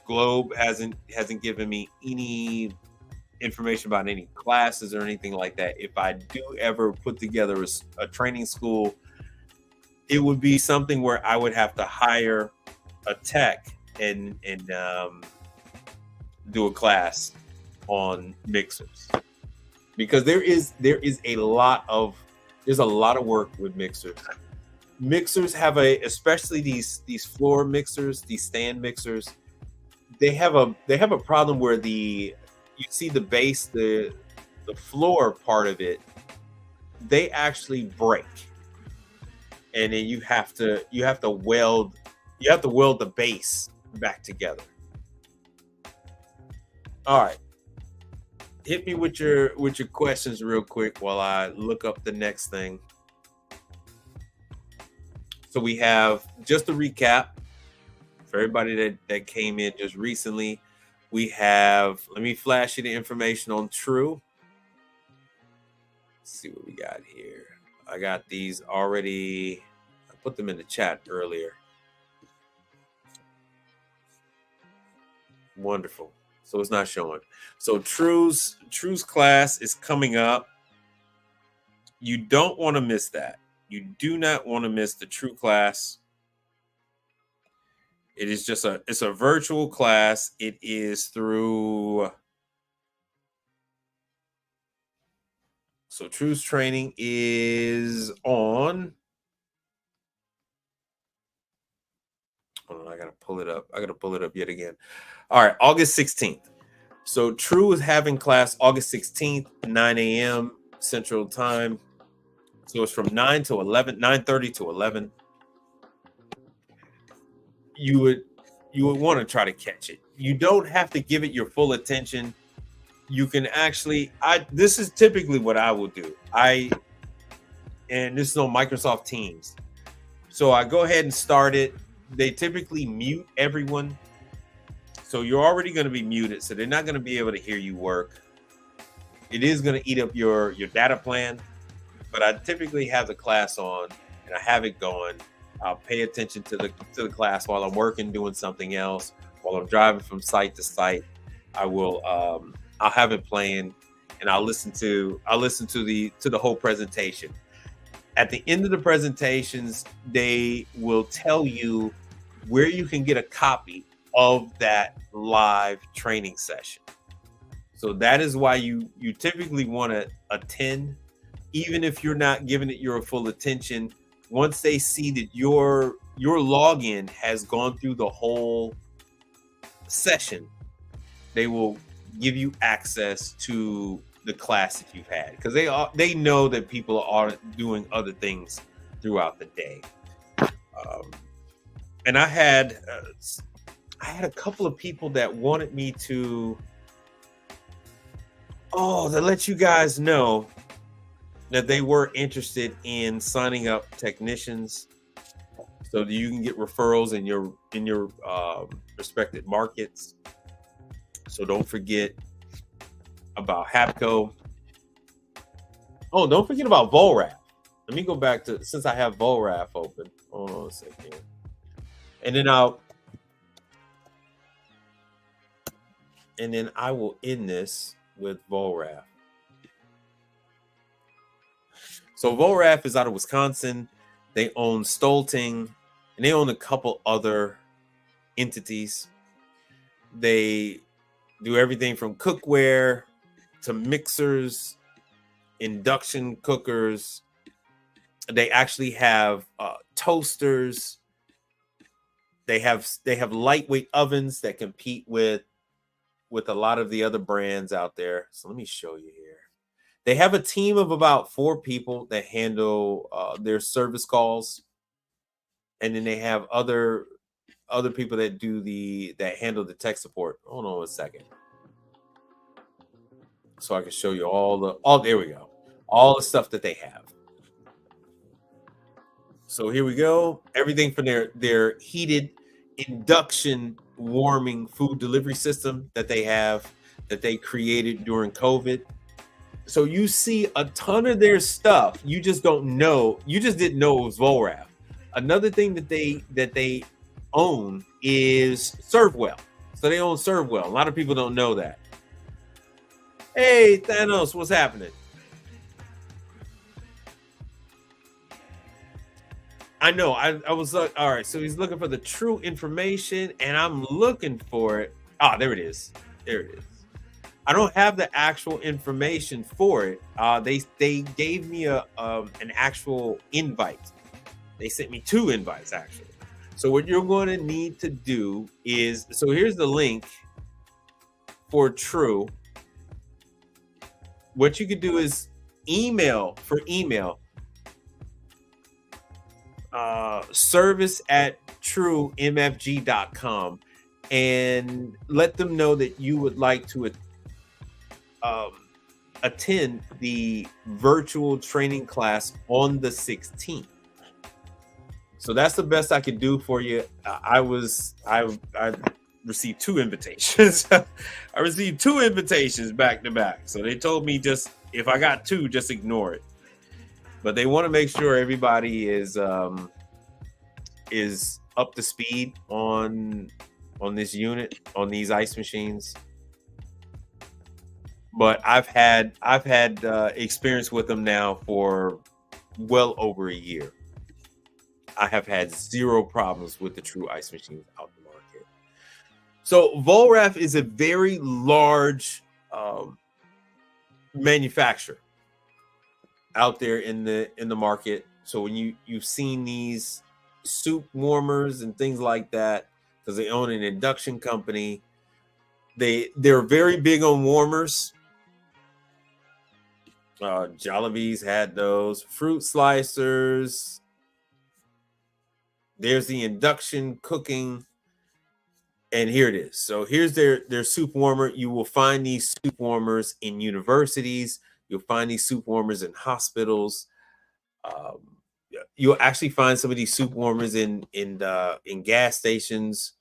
Globe hasn't given me any information about any classes or anything like that. If I do ever put together a training school, it would be something where I would have to hire a tech and do a class on mixers, because there's a lot of work with mixers. Mixers have especially these floor mixers, these stand mixers. They have a problem where you see the base, the floor part of it, they actually break, and then you have to weld the base back together. All right, hit me with your questions real quick while I look up the next thing. So we have, just to recap for everybody that came in just recently, we have, let me flash you the information on True. Let's see what we got here. I got these already. I put them in the chat earlier. Wonderful. So it's not showing. So True's class is coming up. You don't want to miss that. You do not want to miss the True class. It is it's a virtual class. It is through. So True's training is on. Hold on, I gotta pull it up yet again. All right, August 16th. So True is having class August 16th, 9 a.m. Central Time. So it's from 9:30 to 11. You would want to try to catch it. You don't have to give it your full attention. You can actually, this is typically what I will do. And this is on Microsoft Teams. So I go ahead and start it. They typically mute everyone. So you're already going to be muted. So they're not going to be able to hear you work. It is going to eat up your data plan. But I typically have the class on and I have it going. I'll pay attention to the class while I'm working, doing something else. While I'm driving from site to site, I'll have it playing, and I'll listen to the whole presentation. At the end of the presentations, they will tell you where you can get a copy of that live training session. So that is why you typically want to attend, even if you're not giving it your full attention. Once they see that your login has gone through the whole session, they will give you access to the class that you've had, because they know that people are doing other things throughout the day. And I had a couple of people that wanted me to let you guys know that they were interested in signing up technicians, so that you can get referrals in your respected markets. So don't forget about Hapco. Oh, don't forget about Volraf. Let me go back to, since I have Volraf open. Hold on a second. And then I will end this with Volraf. So Volraf is out of Wisconsin. They own Stolting, and they own a couple other entities. They do everything from cookware to mixers, induction cookers. They actually have toasters. They have lightweight ovens that compete with a lot of the other brands out there. So let me show you here. They have a team of about 4 people that handle their service calls, and then they have other people that handle the tech support. Hold on 1 second, so I can show you all. There we go, all the stuff that they have. So here we go. Everything from their heated induction warming food delivery system that they created during COVID. So you see a ton of their stuff. You just don't know. You just didn't know it was Volraf. Another thing that they own is Servewell. So they own Servewell. A lot of people don't know that. Hey, Thanos, what's happening? I know. I was like, all right. So he's looking for the true information, and I'm looking for it. Ah, there it is. There it is. I don't have the actual information for it. They gave me an actual invite. They sent me 2 invites actually. So what you're going to need to do is, so here's the link for True. What you could do is email service@truemfg.com and let them know that you would like to attend the virtual training class on the 16th. So that's the best I could do for you. I received 2 invitations. I received 2 invitations back to back. So they told me, just if I got 2, just ignore it. But they want to make sure everybody is up to speed on this unit, on these ice machines. But I've had experience with them now for well over a year. I have had 0 problems with the True ice machines out in the market. So Volraf is a very large manufacturer out there in the market. So when you've seen these soup warmers and things like that, because they own an induction company, they're very big on warmers. Jollibee's had those, fruit slicers. There's the induction cooking, and here it is. So here's their soup warmer. You will find these soup warmers in universities. You'll find these soup warmers in hospitals. You'll actually find some of these soup warmers in gas stations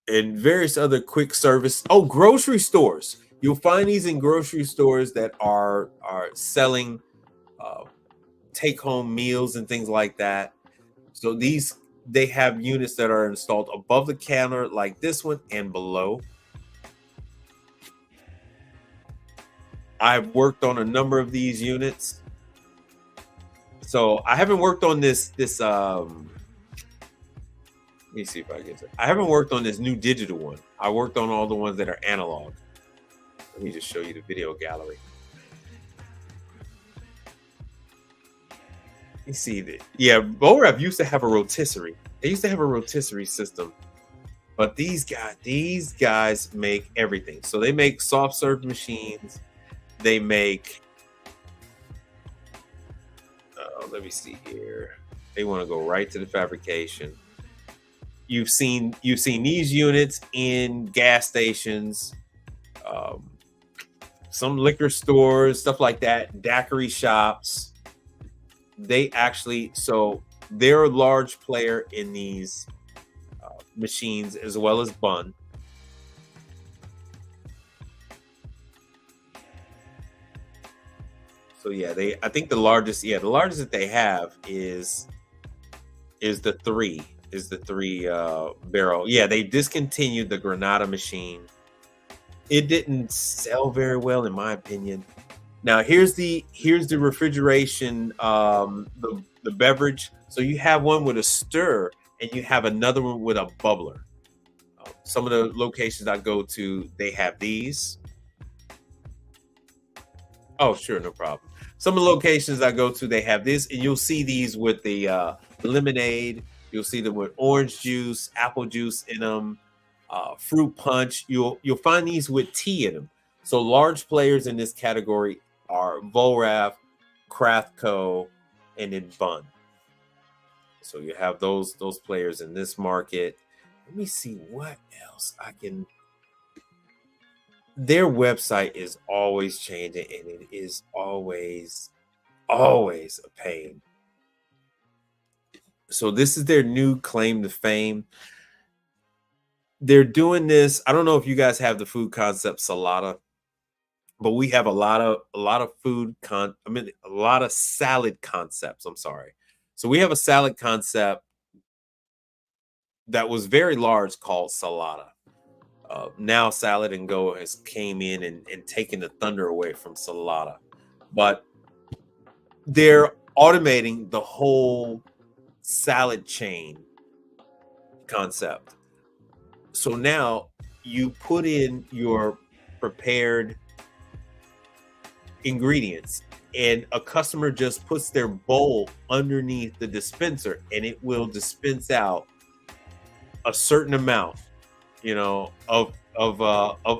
and various other quick service. Oh, grocery stores. You'll find these in grocery stores that are selling take-home meals and things like that. So they have units that are installed above the counter like this one and below. I've worked on a number of these units. So I haven't worked on this let me see if I get it. I haven't worked on this new digital one. I worked on all the ones that are analog. Let me just show you the video gallery. You see that? Yeah, Volraf used to have a rotisserie. They used to have a rotisserie system, but these guys make everything. So they make soft serve machines. They make. Let me see here. They want to go right to the fabrication. You've seen these units in gas stations, some liquor stores, stuff like that, daiquiri shops. They're a large player in these machines as well as Bun. So yeah, I think the largest that they have is the 3 barrel. Yeah, they discontinued the Granada machine. It didn't sell very well, in my opinion. Now here's the refrigeration, the beverage. So you have one with a stir, and you have another one with a bubbler. Some of the locations I go to, they have these. Oh, sure, no problem. Some of the locations I go to, they have this, and you'll see these with the lemonade. You'll see them with orange juice, apple juice in them, fruit punch. You'll find these with tea in them. So large players in this category are Volrath, Craftco, and then Bun. So you have those players in this market. Let me see what else I can. Their website is always changing, and it is always a pain. So this is their new claim to fame. They're doing this. I don't know if you guys have the food concept Salata, but we have a lot of a lot of salad concepts. I'm sorry. So we have a salad concept that was very large called Salata. Now Salad and Go has came in and taken the thunder away from Salata, but they're automating the whole salad chain concept. So now you put in your prepared ingredients and a customer just puts their bowl underneath the dispenser and it will dispense out a certain amount, of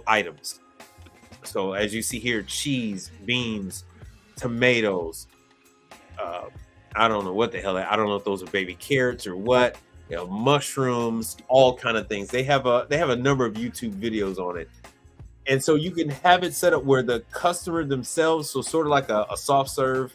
items. So as you see here, cheese, beans, tomatoes, I don't know what the hell. I don't know if those are baby carrots or what. Mushrooms, all kind of things. They have a number of YouTube videos on it, and so you can have it set up where the customer themselves, so sort of like a soft serve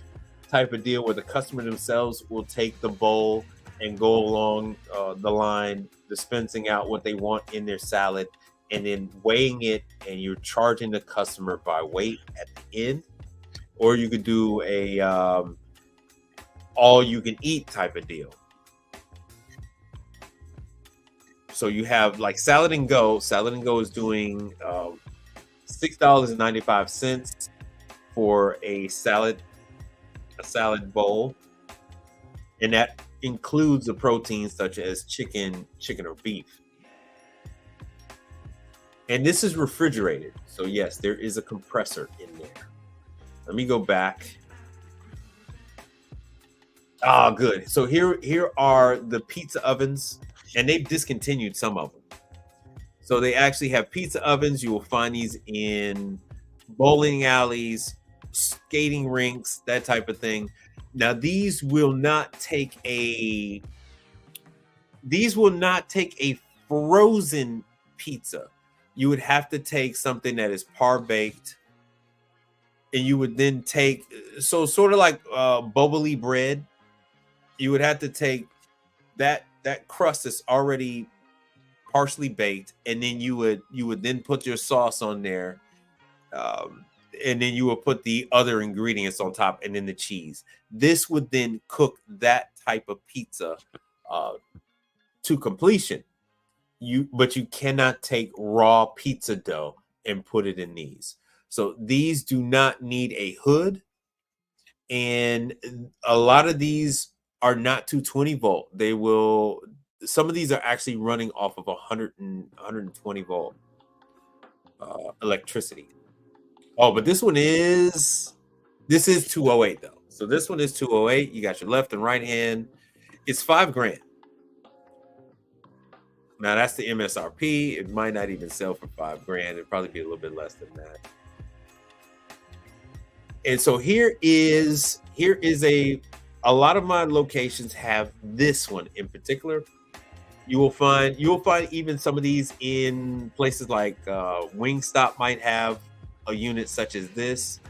type of deal, where the customer themselves will take the bowl and go along the line, dispensing out what they want in their salad, and then weighing it, and you're charging the customer by weight at the end, or you could do a all you can eat type of deal. So you have like Salad and Go. Salad and Go is doing $6.95 for a salad bowl, and that includes the proteins such as chicken or beef. And this is refrigerated, so yes, there is a compressor in there. Let me go back. Good. So here are the pizza ovens, and they've discontinued some of them. So they actually have pizza ovens. You will find these in bowling alleys, skating rinks, that type of thing. Now these will not take a frozen pizza. You would have to take something that is par baked, and you would then take, so sort of like bubbly bread. You would have to take that crust that's already partially baked, and then you would then put your sauce on there, and then you would put the other ingredients on top, and then the cheese. This would then cook that type of pizza to completion. But you cannot take raw pizza dough and put it in these. So these do not need a hood, and a lot of these are not 220 volt. Some of these are actually running off of 120 volt electricity. Oh, but this is 208 though. So this one is 208. You got your left and right hand. It's $5,000. Now that's the MSRP. It might not even sell for $5,000. It'd probably be a little bit less than that. And so here is a lot of my locations have this one in particular. You will find even some of these in places like Wingstop might have a unit such as this.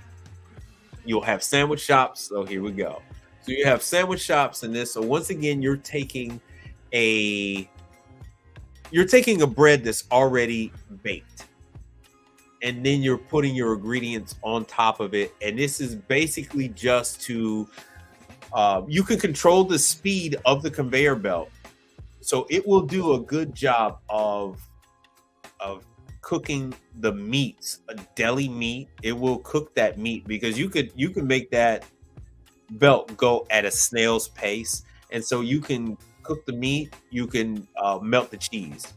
You'll have sandwich shops. So here we go. So you have sandwich shops in this. So once again, you're taking a bread that's already baked, and then you're putting your ingredients on top of it. And this is basically just to you can control the speed of the conveyor belt, so it will do a good job of cooking the meats. A deli meat, it will cook that meat, because you can make that belt go at a snail's pace, and so you can cook the meat, you can melt the cheese,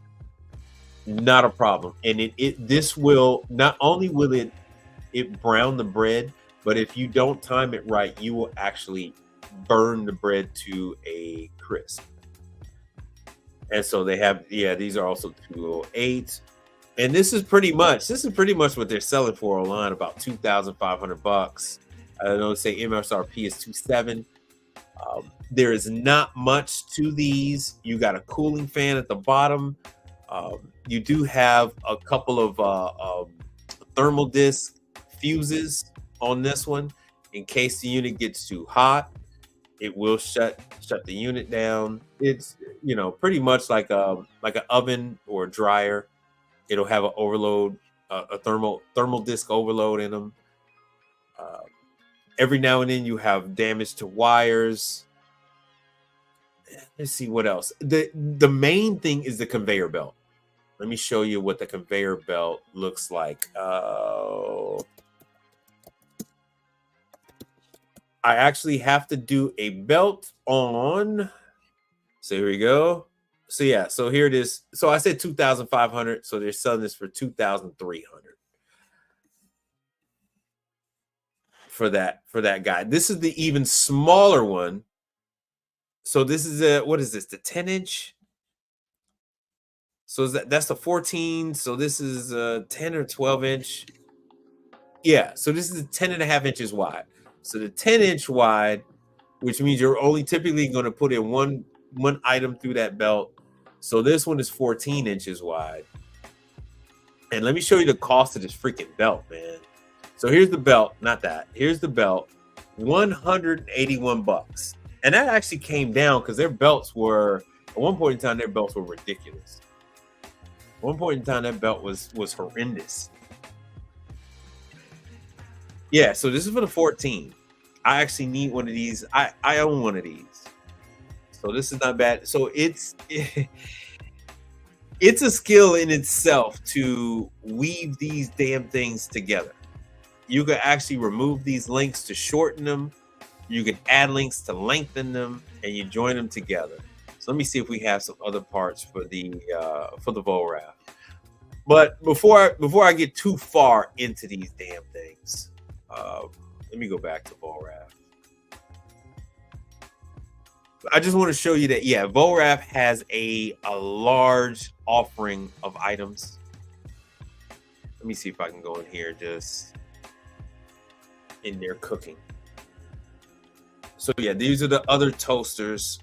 not a problem. And this will not only will it brown the bread, but if you don't time it right, you will actually burn the bread to a crisp. And so they have, yeah, these are also 208. And this is pretty much what they're selling for online, about $2,500. I know they say MSRP is 27. There is not much to these. You got a cooling fan at the bottom. You do have a couple of thermal disc fuses on this one in case the unit gets too hot. It will shut the unit down. It's pretty much like an oven or a dryer. It'll have an overload, a thermal disc overload in them. Every now and then you have damage to wires. Let's see what else. The main thing is the conveyor belt. Let me show you what the conveyor belt looks like. I actually have to do a belt on. So here we go. So yeah, so here it is. So I said 2,500. So they're selling this for 2,300 for that guy. This is the even smaller one. So this is what is this? The 10-inch. So that's the 14. So this is a 10 or 12-inch. Yeah. So this is 10.5 inches wide. So the 10-inch wide, which means you're only typically going to put in one item through that belt. So this one is 14 inches wide. And let me show you the cost of this freaking belt, man. So here's the belt, not that. Here's the belt, $181. And that actually came down because their belts were, at one point in time, their belts were ridiculous. At one point in time, that belt was horrendous. Yeah, so this is for the 14. I actually need one of these. I own one of these. So this is not bad. So it's a skill in itself to weave these damn things together. You can actually remove these links to shorten them. You can add links to lengthen them, and you join them together. So let me see if we have some other parts for the Volrath. But before I get too far into these damn things, let me go back to Volrath. I just want to show you that, yeah, Volrath has a large offering of items. Let me see if I can go in here just in their cooking. So yeah, these are the other toasters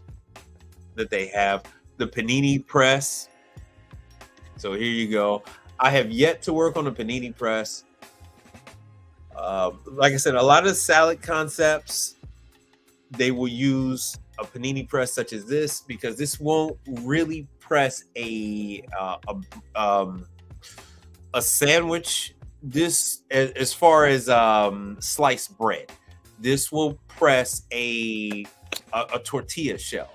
that they have. The panini press. So here you go. I have yet to work on a panini press. Like I said, a lot of salad concepts, they will use a panini press such as this because this won't really press a sandwich. This, as far as sliced bread, this will press a tortilla shell.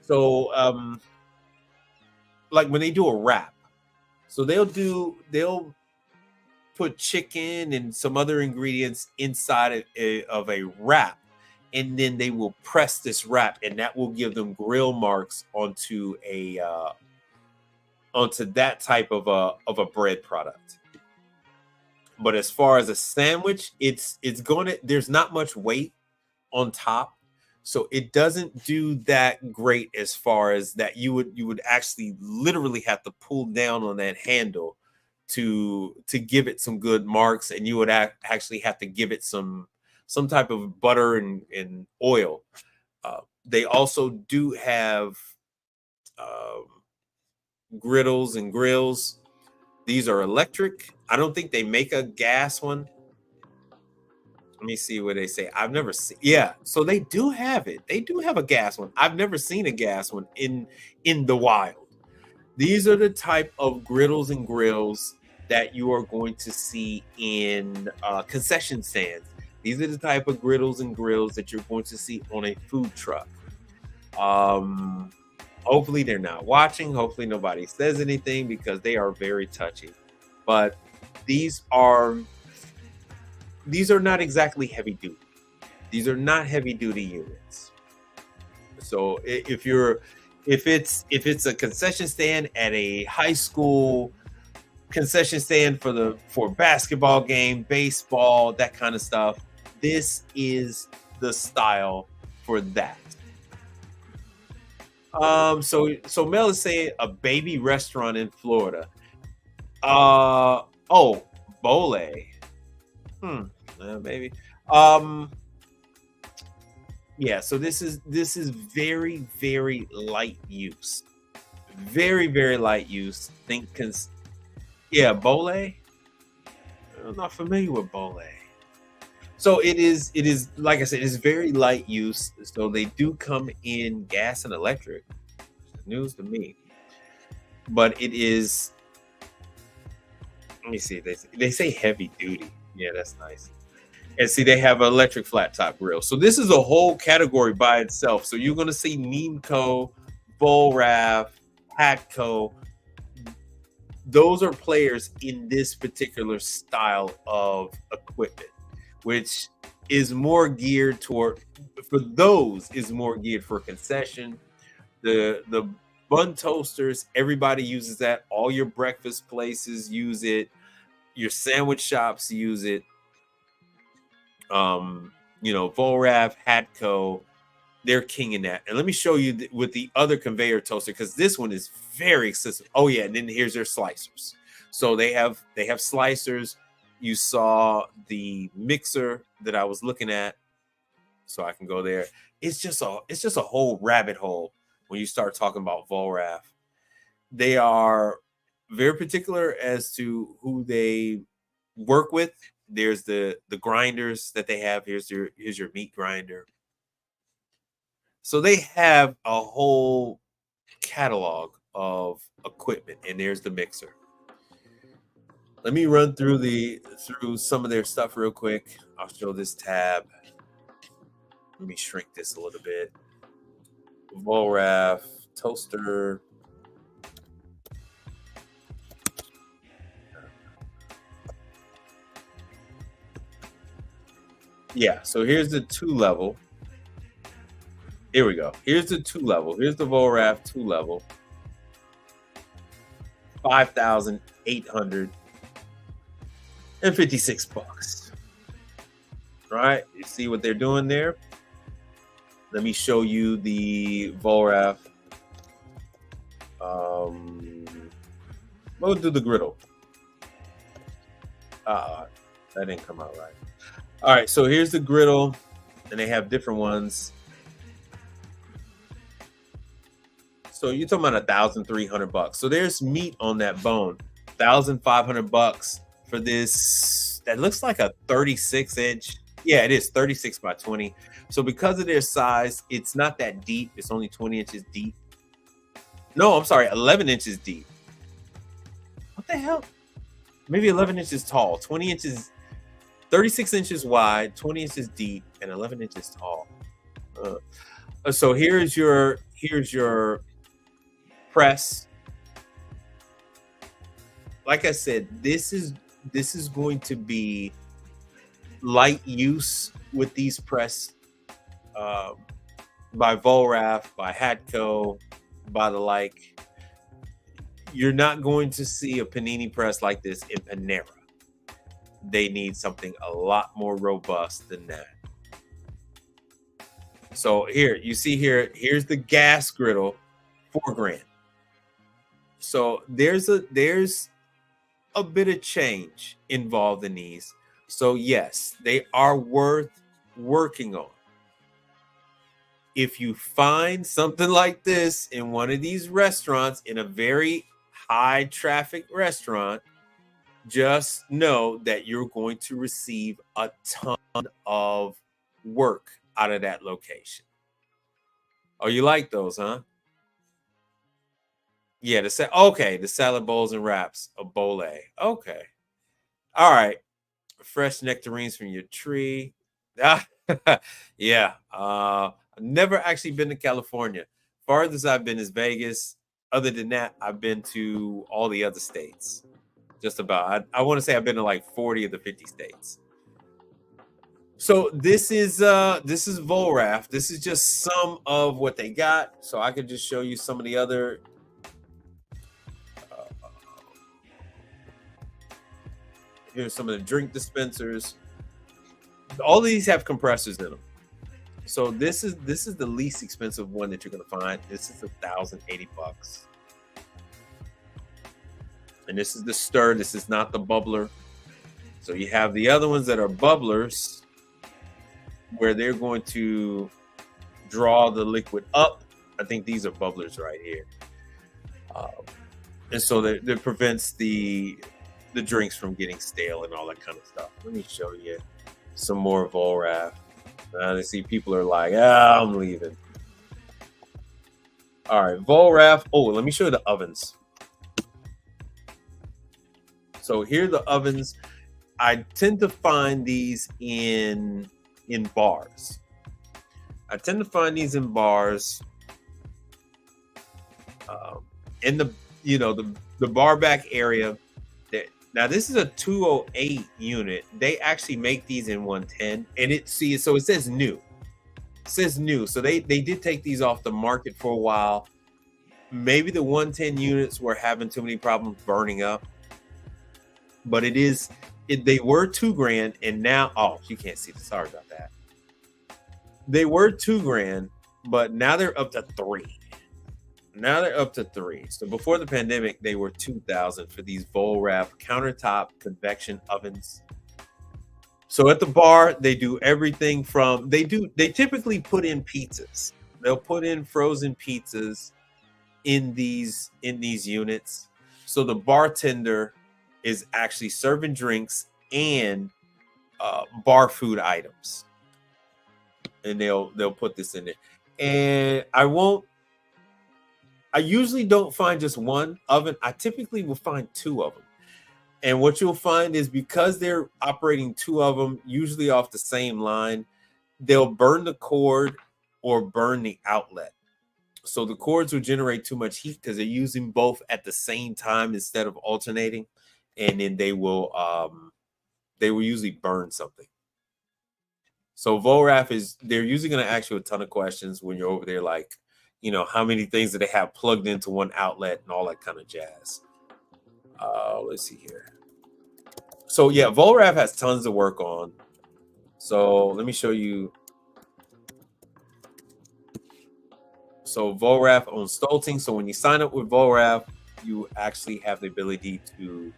So like when they do a wrap, so they'll put chicken and some other ingredients inside of a wrap, and then they will press this wrap, and that will give them grill marks onto that type of a bread product. But as far as a sandwich, there's not much weight on top, so it doesn't do that great as far as that. You would actually literally have to pull down on that handle to give it some good marks, and you would actually have to give it some type of butter and oil. They also do have griddles and grills. These are electric. I don't think they make a gas one. Let me see what they say. I've never seen. Yeah, so they do have it. They do have a gas one. I've never seen a gas one in the wild. These are the type of griddles and grills that you are going to see in concession stands. These are the type of griddles and grills that you're going to see on a food truck. Hopefully they're not watching. Hopefully nobody says anything because they are very touchy. But these are not exactly heavy duty. These are not heavy duty units. So if it's a concession stand at a high school concession stand for basketball game, baseball, that kind of stuff, this is the style for that. So Mel is saying a baby restaurant in Florida. Oh, Bole. Hmm. Maybe. Um. Yeah. So this is very very light use. Very very light use. Yeah, Bole. I'm not familiar with Bole. So it is like I said, it's very light use. So they do come in gas and electric. News to me. But it is, let me see. They say heavy duty. Yeah, that's nice. And see, they have an electric flat top grill. So this is a whole category by itself. So you're gonna see Neemco, Volrav, Hatco. Those are players in this particular style of equipment, which is more geared toward, for those is more geared for concession. The bun toasters, everybody uses that. All your breakfast places use it. Your sandwich shops use it. Volrav, Hatco, they're king in that. And let me show you with the other conveyor toaster, because this one is very expensive. Oh yeah, and then here's their slicers. So they have slicers. You saw the mixer that I was looking at, so I can go there. It's just a whole rabbit hole when you start talking about Volrav. They are very particular as to who they work with. There's the grinders that they have. Here's your meat grinder. So they have a whole catalog of equipment, and there's the mixer. Let me run through some of their stuff real quick. I'll show this tab. Let me shrink this a little bit. Volrav toaster. Yeah, so here's the 2-level. Here we go. Here's the 2-level. Here's the Volrav 2-level. $5,856. All right, you see what they're doing there? Let me show you the Volrav. We'll do the griddle. That didn't come out right. All right, so here's the griddle, and they have different ones. So you're talking about $1,300. So there's meat on that bone. $1,500 for this. That looks like a 36-inch. Yeah, it is 36 by 20. So because of their size, it's not that deep. It's only 20 inches deep. No, I'm sorry, 11 inches deep. What the hell? Maybe 11 inches tall, 20 inches, 36 inches wide, 20 inches deep, and 11 inches tall. So here's your press. Like I said, this is going to be light use with these press by Volrav, by Hatco, by the like. You're not going to see a panini press like this in Panera. They need something a lot more robust than that. So here, you see here's the gas griddle, $4,000. So there's a bit of change involved in these. So yes, they are worth working on. If you find something like this in one of these restaurants, in a very high traffic restaurant, just know that you're going to receive a ton of work out of that location. Oh, you like those, huh? Yeah, the salad bowls and wraps, a bole. Okay. All right. Fresh nectarines from your tree. Yeah. I've never actually been to California. Farthest I've been is Vegas. Other than that, I've been to all the other states. Just about. I want to say I've been to like 40 of the 50 states. So this is Volrav. This is just some of what they got. So I could just show you some of the other. Here's some of the drink dispensers. All of these have compressors in them. So this is the least expensive one that you're gonna find. This is $1,080, and this is the stir. This is not the bubbler. So you have the other ones that are bubblers, where they're going to draw the liquid up. I think these are bubblers right here, and so that prevents the drinks from getting stale and all that kind of stuff. Let me show you some more Volraf. They see people are like, I'm leaving. All right, Volraf. Oh, let me show you the ovens. So here are the ovens. I tend to find these in bars. I tend to find these in bars. In the the bar back area. Now this is a 208 unit. They actually make these in 110, and so it says new. It says new. So they did take these off the market for a while. Maybe the 110 units were having too many problems burning up. But they were $2,000, and now you can't see this. Sorry about that. They were $2,000, but now they're up to $3,000. Now they're up to $3,000. So before the pandemic, they were $2,000 for these Volraf countertop convection ovens. So at the bar, they do everything from they typically put in pizzas. They'll put in frozen pizzas in these units. So the bartender is actually serving drinks and bar food items, and they'll put this in there. And I usually don't find just one oven. I typically will find two of them. And what you'll find is, because they're operating two of them, usually off the same line, they'll burn the cord or burn the outlet. So the cords will generate too much heat because they're using both at the same time instead of alternating. And then they will usually burn something. So Volraf they're usually going to ask you a ton of questions when you're over there, like, how many things do they have plugged into one outlet and all that kind of jazz. Let's see here. So yeah, Volraf has tons to work on. So let me show you. So Volraf on Stolting. So when you sign up with Volraf, you actually have the ability to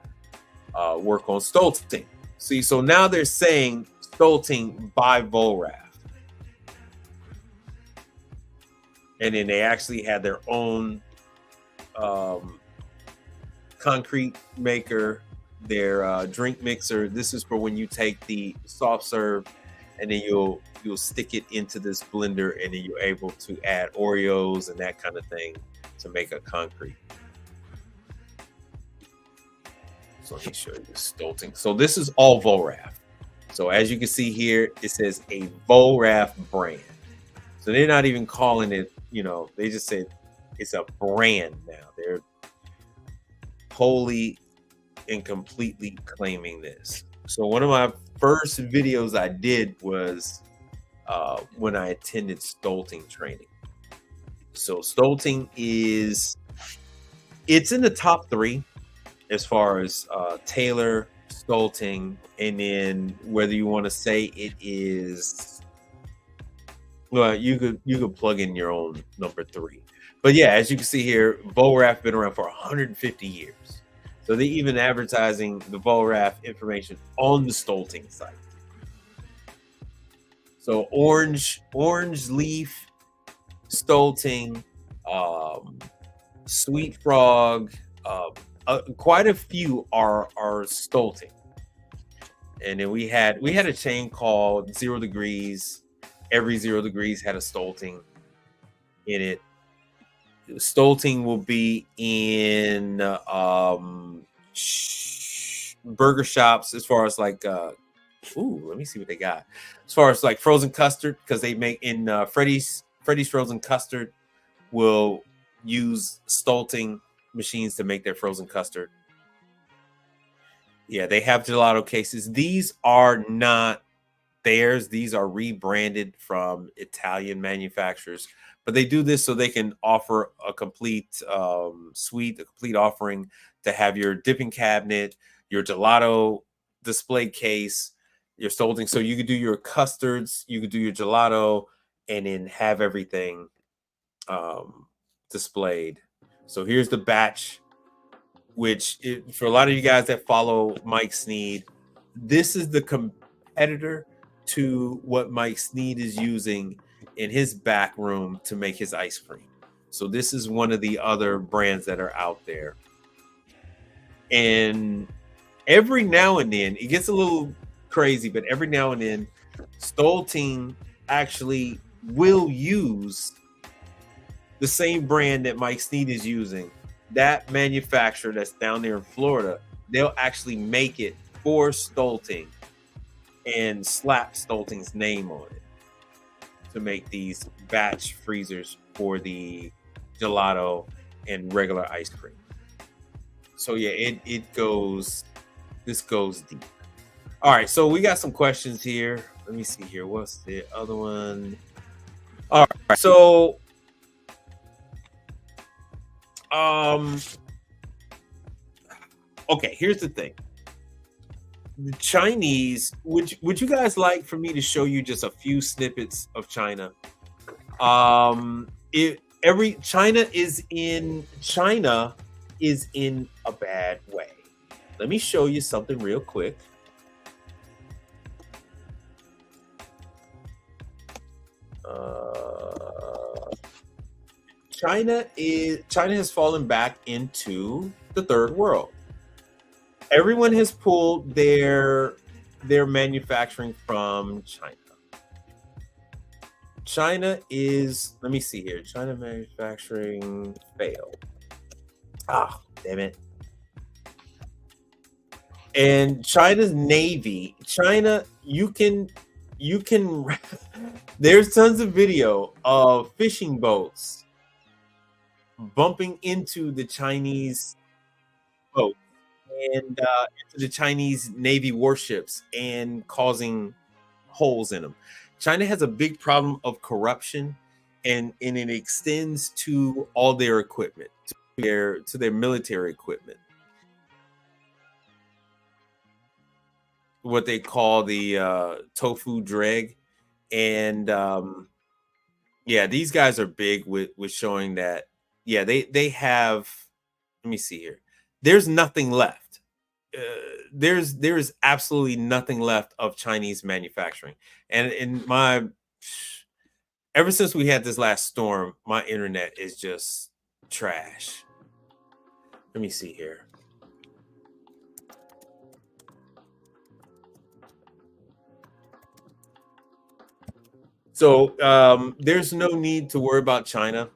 work on Stolting. See, so now they're saying Stolting by Volraf. And then they actually had their own concrete maker, their drink mixer. This is for when you take the soft serve and then you'll stick it into this blender, and then you're able to add Oreos and that kind of thing to make a concrete. So let me show you Stolting. So this is all Volraf. So as you can see here, it says a Volraf brand. So they're not even calling it, they just said it's a brand now. They're wholly and completely claiming this. So one of my first videos I did was when I attended Stolting training. So Stolting it's in the top 3 as far as Taylor, Stolting, and then whether you want to say it is, well, you could plug in your own number 3. But yeah, as you can see here, Volraf been around for 150 years. So they even advertising the Volraf information on the Stolting site. So orange leaf, Stolting, Sweet Frog, quite a few are Stolting. And then we had a chain called 0 Degrees. Every 0 Degrees had a Stolting in it. Stolting will be in burger shops, as far as like let me see what they got. As far as like frozen custard, because they make in Freddy's frozen custard will use Stolting machines to make their frozen custard. Yeah, they have gelato cases. These are not theirs. These are rebranded from Italian manufacturers. But they do this so they can offer a complete suite, a complete offering to have your dipping cabinet, your gelato display case, your Stolting. So you could do your custards, you could do your gelato, and then have everything displayed. So here's the batch, for a lot of you guys that follow Mike Sneed, this is the competitor to what Mike Sneed is using in his back room to make his ice cream. So this is one of the other brands that are out there. And every now and then, it gets a little crazy, but every now and then, Stolting actually will use the same brand that Mike Sneed is using. That manufacturer that's down there in Florida, they'll actually make it for Stolting and slap Stolting's name on it to make these batch freezers for the gelato and regular ice cream. So yeah, this goes deep. All right, so we got some questions here. Let me see here. What's the other one? All right, so okay, here's the thing. The Chinese, would you guys like for me to show you just a few snippets of China? China is in a bad way. Let me show you something real quick. China has fallen back into the third world. Everyone has pulled their manufacturing from China. China is, let me see here. China manufacturing failed. Ah, damn it. And China's Navy, you can there's tons of video of fishing boats bumping into the Chinese boat and into the Chinese Navy warships and causing holes in them. China has a big problem of corruption, and it extends to all their equipment, to their military equipment. What they call the tofu dreg. And yeah, these guys are big with showing that. Yeah, they have. Let me see here. There's nothing left. There is absolutely nothing left of Chinese manufacturing. And ever since we had this last storm, my internet is just trash. Let me see here. So there's no need to worry about China.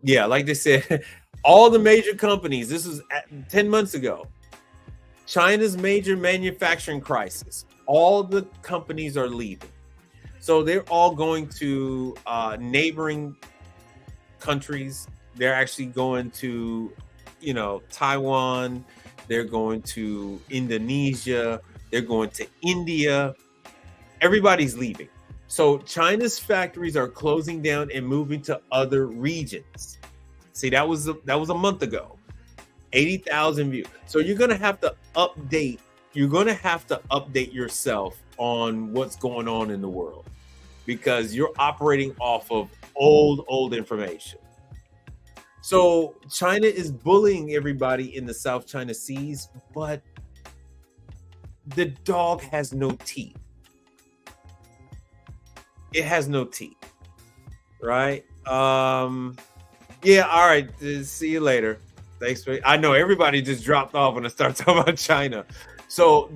Yeah, like they said, all the major companies, this was 10 months ago, China's major manufacturing crisis, all the companies are leaving. So they're all going to neighboring countries. They're actually going to, Taiwan. They're going to Indonesia. They're going to India. Everybody's leaving. So China's factories are closing down and moving to other regions. See, that was a month ago. 80,000 views. So you're going to have to update. You're going to have to update yourself on what's going on in the world, because you're operating off of old information. So China is bullying everybody in the South China Seas, but the dog has no teeth. It has no teeth, right? Yeah, all right. See you later. Thanks for. I know everybody just dropped off when I start talking about China. So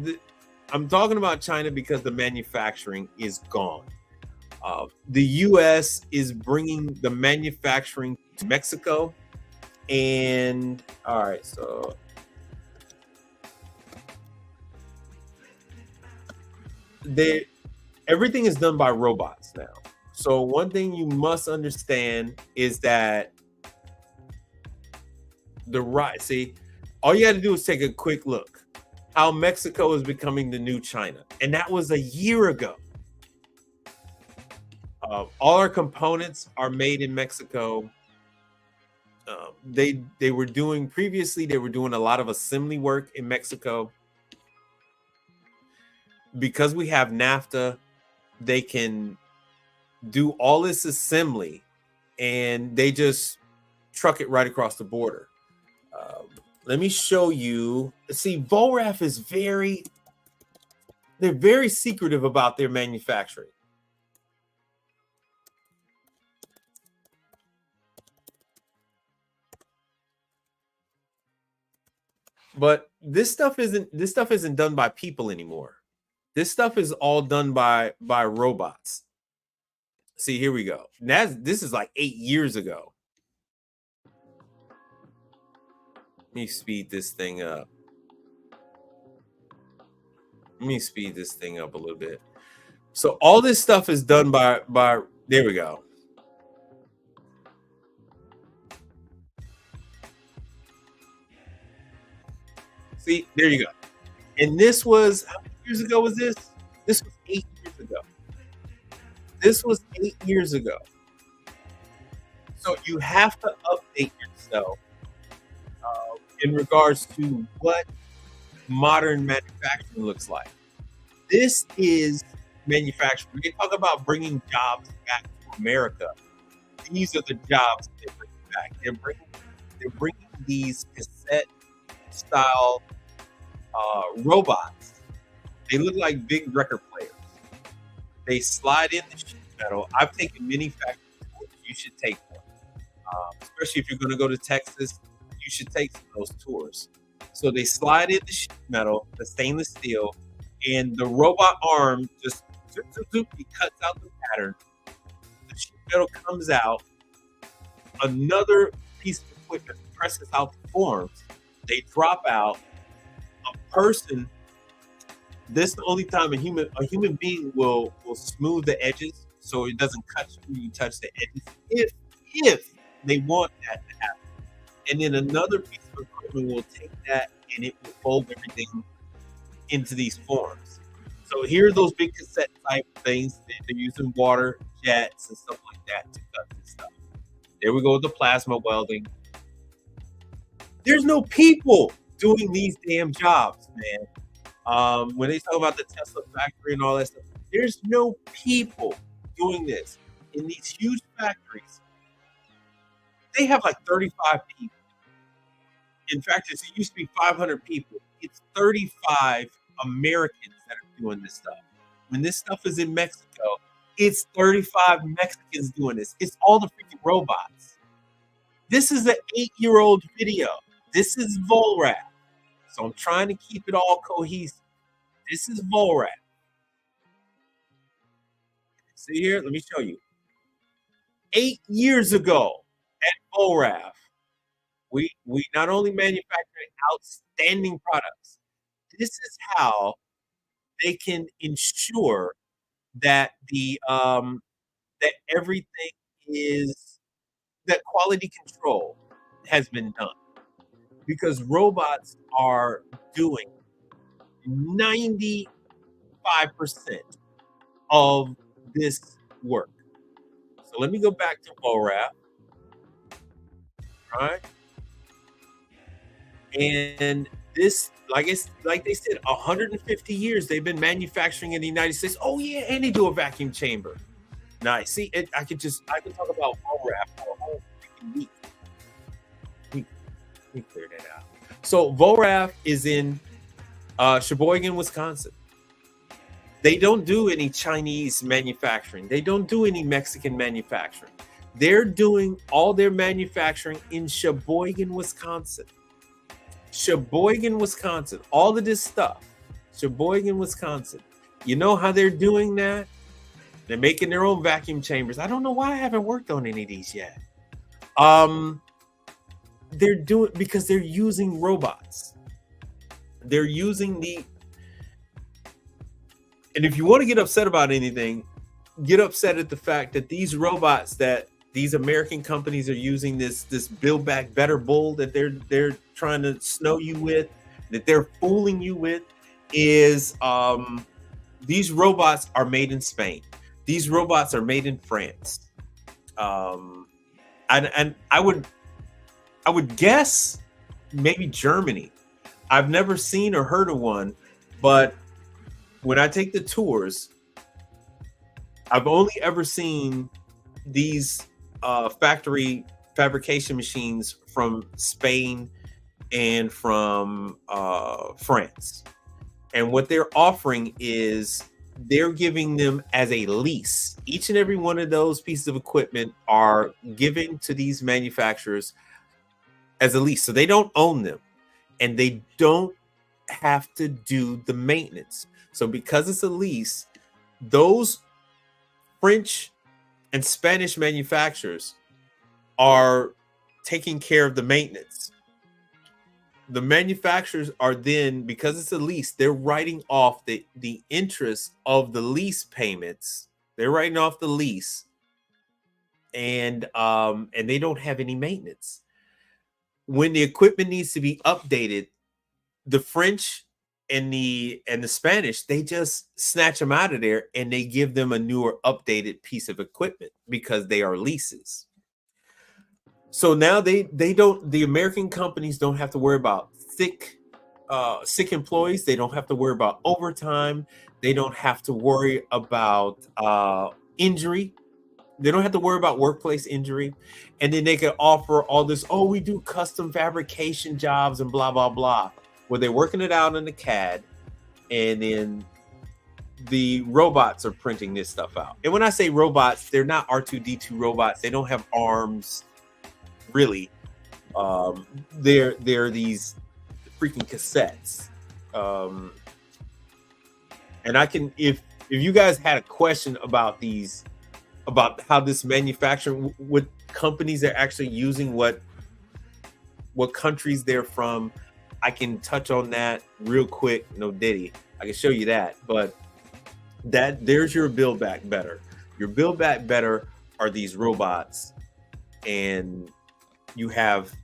I'm talking about China because the manufacturing is gone. The U.S. is bringing the manufacturing to Mexico, and all right, so. Everything is done by robots now. So one thing you must understand is that all you got to do is take a quick look how Mexico is becoming the new China, and that was a year ago. All our components are made in Mexico. They were doing a lot of assembly work in Mexico. Because we have NAFTA, they can do all this assembly, and they just truck it right across the border. Let me show you. See, Volraf is they're very secretive about their manufacturing. But this stuff isn't done by people anymore. This stuff is all done by robots. See, here we go. This is like 8 years ago. Let me speed this thing up. Let me speed this thing up a little bit. So all this stuff is done by there we go. See, there you go. And this was, how many years ago was this? This was 8 years ago. This was 8 years ago. So you have to update yourself in regards to what modern manufacturing looks like. This is manufacturing. We can talk about bringing jobs back to America. These are the jobs they're bringing back. They're bringing these cassette style robots. They look like big record players. They slide in the sheet metal. I've taken many factory tours. You should take one, especially if you're going to go to Texas. You should take some of those tours. So they slide in the sheet metal, the stainless steel, and the robot arm just he cuts out the pattern. The sheet metal comes out. Another piece of equipment presses out the forms. They drop out. A person. This is the only time a human being will smooth the edges so it doesn't cut you when you touch the edges. If they want that to happen. And then another piece of equipment will take that and it will fold everything into these forms. So here are those big cassette type things. They're using water jets and stuff like that to cut this stuff. There we go with the plasma welding. There's no people doing these damn jobs, man. When they talk about the Tesla factory and all that stuff, there's no people doing this. In these huge factories, they have like 35 people. In fact, it used to be 500 people. It's 35 Americans that are doing this stuff. When this stuff is in Mexico, it's 35 Mexicans doing this. It's all the freaking robots. This is an 8-year-old video. This is Volraf. So I'm trying to keep it all cohesive. This is Volraf. See here, let me show you. 8 years ago at Volraf, we not only manufacturing outstanding products, this is how they can ensure that that everything that quality control has been done. Because robots are doing 95% of this work. So let me go back to Volraf. Right? And this, like they said, 150 years they've been manufacturing in the United States. Oh yeah, and they do a vacuum chamber. Nice. See, I could talk about Volraf for a whole freaking week. Let me clear that out. So Volraf is in Sheboygan, Wisconsin. They don't do any Chinese manufacturing. They don't do any Mexican manufacturing. They're doing all their manufacturing in Sheboygan, Wisconsin. Sheboygan, Wisconsin. All of this stuff. Sheboygan, Wisconsin. You know how they're doing that? They're making their own vacuum chambers. I don't know why I haven't worked on any of these yet. They're doing because they're using robots. They're using and if you want to get upset about anything, get upset at the fact that these robots that these American companies are using, this Build Back Better bull that they're trying to snow you with, that they're fooling you with, is these robots are made in Spain. These robots are made in France. And I would guess maybe Germany. I've never seen or heard of one, but when I take the tours, I've only ever seen these factory fabrication machines from Spain and from France. And what they're offering is they're giving them as a lease. Each and every one of those pieces of equipment are given to these manufacturers as a lease. So they don't own them and they don't have to do the maintenance. So because it's a lease, those French and Spanish manufacturers are taking care of the maintenance. The manufacturers are then, because it's a lease, they're writing off the interest of the lease payments. They're writing off the lease, and they don't have any maintenance. When the equipment needs to be updated, the French and the Spanish, they just snatch them out of there and they give them a newer, updated piece of equipment because they are leases. So now they don't, the American companies don't have to worry about sick employees. They don't have to worry about overtime. They don't have to worry about injury. They don't have to worry about workplace injury. And then they can offer all this, oh, we do custom fabrication jobs and blah, blah, blah. Where they're working it out in the CAD, and then the robots are printing this stuff out. And when I say robots, they're not R2-D2 robots. They don't have arms. Really, they're these freaking cassettes, and I can, if you guys had a question about these, about how this manufacturing, what companies they're actually using, what countries they're from, I can touch on that real quick. No diddy, I can show you that. But there's your Build Back Better. Your Build Back Better are these robots, and you have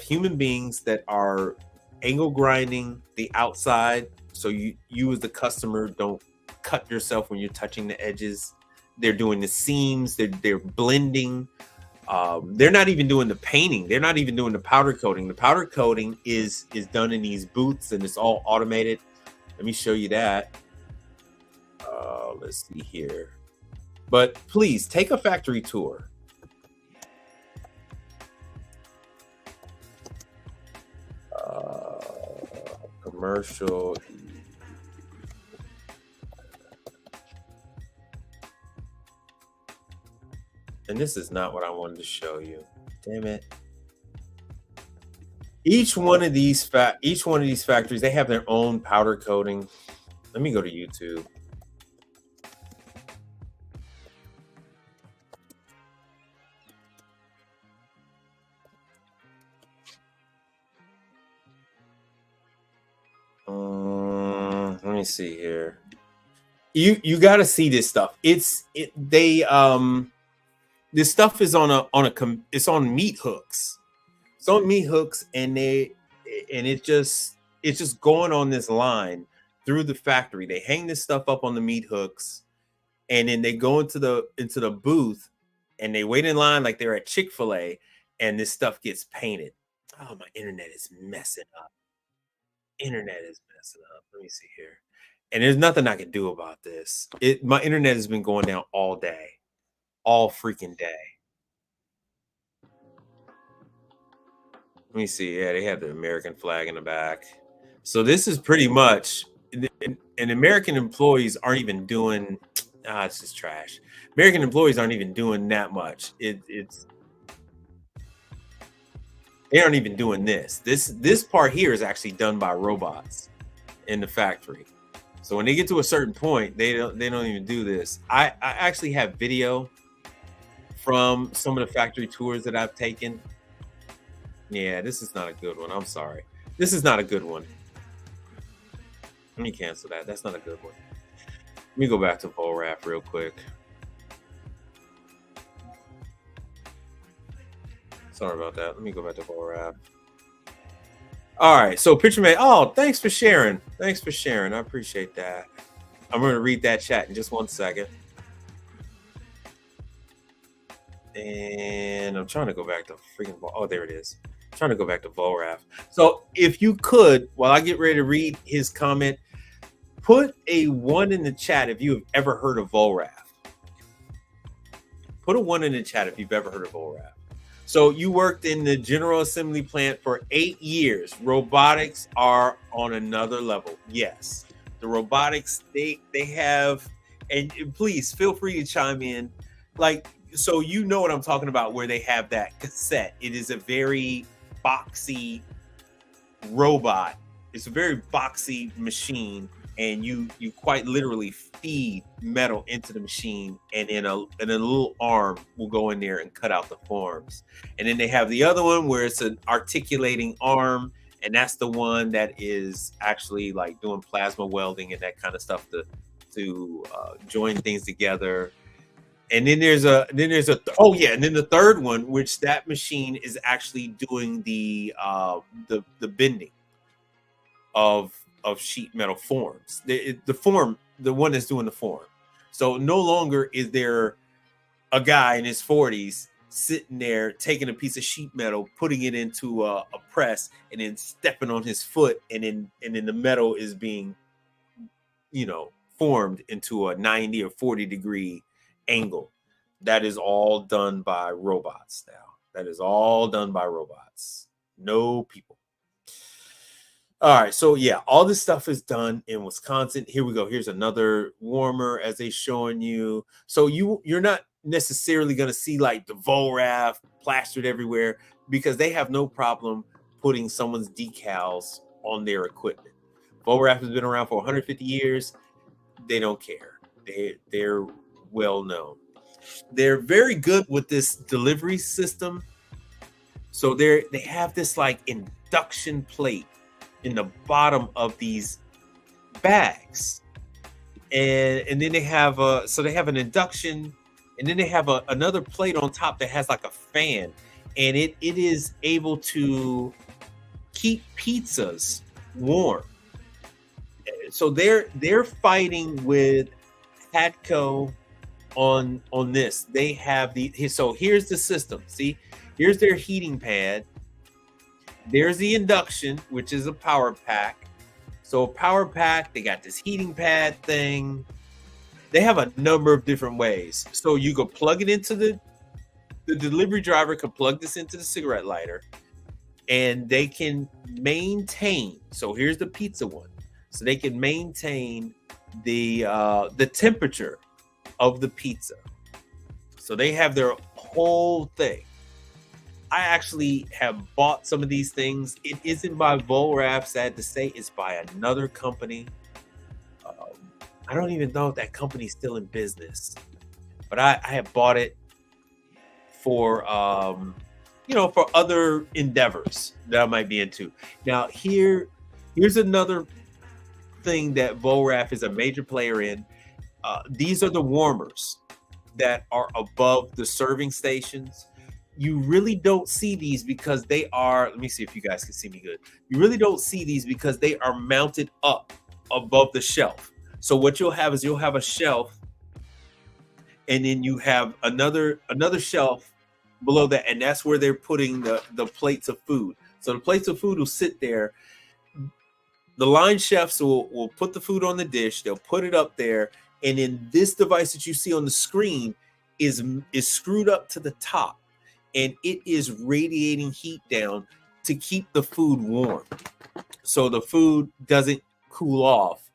human beings that are angle grinding the outside, so you as the customer don't cut yourself when you're touching the edges. They're doing the seams, they're blending. They're not even doing the painting. They're not even doing the powder coating. The powder coating is done in these booths, and it's all automated. Let me show you that. Let's see here. But please take a factory tour. Commercial. And this is not what I wanted to show you. Damn it. Each one of these factories, they have their own powder coating. Let me go to YouTube. Let me see here. You got to see this stuff. This stuff is it's on meat hooks. It's on meat hooks, and it's just going on this line through the factory. They hang this stuff up on the meat hooks, and then they go into the booth, and they wait in line like they're at Chick-fil-A, and this stuff gets painted. Oh, my internet is messing up. Let me see here. And there's nothing I can do about this. My internet has been going down all day. All freaking day. Let me see. Yeah, they have the American flag in the back. So this is pretty much, and American employees aren't even doing, it's just trash. American employees aren't even doing that much. They aren't even doing this. This part here is actually done by robots in the factory. So when they get to a certain point, they don't even do this. I actually have video from some of the factory tours that I've taken. Yeah, this is not a good one. I'm sorry. This is not a good one. Let me cancel that. That's not a good one. Let me go back to VOLRAF real quick. Sorry about that. Let me go back to VOLRAF. All right. So Picture Man. Oh, thanks for sharing. Thanks for sharing. I appreciate that. I'm going to read that chat in just 1 second. And I'm trying to go back to freaking. Oh, there it is. I'm trying to go back to VOLRAF. So if you could, while I get ready to read his comment, put a 1 in the chat if you have ever heard of VOLRAF. Put a 1 in the chat if you've ever heard of ORAF. So you worked in the General Assembly plant for 8 years. Robotics are on another level. Yes, the robotics they have, and please feel free to chime in. Like, so you know what I'm talking about, where they have that cassette. It is a very boxy robot. It's a very boxy machine, and you quite literally feed metal into the machine, and in a little arm will go in there and cut out the forms. And then they have the other one where it's an articulating arm, and that's the one that is actually like doing plasma welding and that kind of stuff to join things together. And then there's a and then the third one, which that machine is actually doing the bending of sheet metal forms. The one that's doing the form. So no longer is there a guy in his 40s sitting there taking a piece of sheet metal, putting it into a press, and then stepping on his foot, and then the metal is being, formed into a 90 or 40 degree angle. That is all done by robots now. That is all done by robots. No people. All right, so yeah, all this stuff is done in Wisconsin. Here we go. Here's another warmer as they showing you. So you're not necessarily going to see like the Volraf plastered everywhere, because they have no problem putting someone's decals on their equipment. Volraf has been around for 150 years. They don't care. They're well known. They're very good with this delivery system. So they have this like induction plate in the bottom of these bags, and then they have an induction, and then they have another plate on top that has like a fan, and it is able to keep pizzas warm. So they're fighting with Hatco on this. They have so here's the system. See, here's their heating pad. There's the induction, which is a power pack. So a power pack, they got this heating pad thing. They have a number of different ways. So you go plug it into the delivery driver can plug this into the cigarette lighter, and they can maintain. So here's the pizza one. So they can maintain the temperature of the pizza. So they have their whole thing. I actually have bought some of these things. It isn't by Volraf, sad to say. It's by another company. I don't even know if that company's still in business, but I have bought it for for other endeavors that I might be into. Now here's another thing that Volraf is a major player in. These are the warmers that are above the serving stations. You really don't see these because they are, let me see if you guys can see me good. You really don't see these because they are mounted up above the shelf. So what you'll have is you'll have a shelf, and then you have another shelf below that, and that's where they're putting the plates of food. So the plates of food will sit there. The line chefs will put the food on the dish, they'll put it up there, and then this device that you see on the screen is screwed up to the top. And it is radiating heat down to keep the food warm, so the food doesn't cool off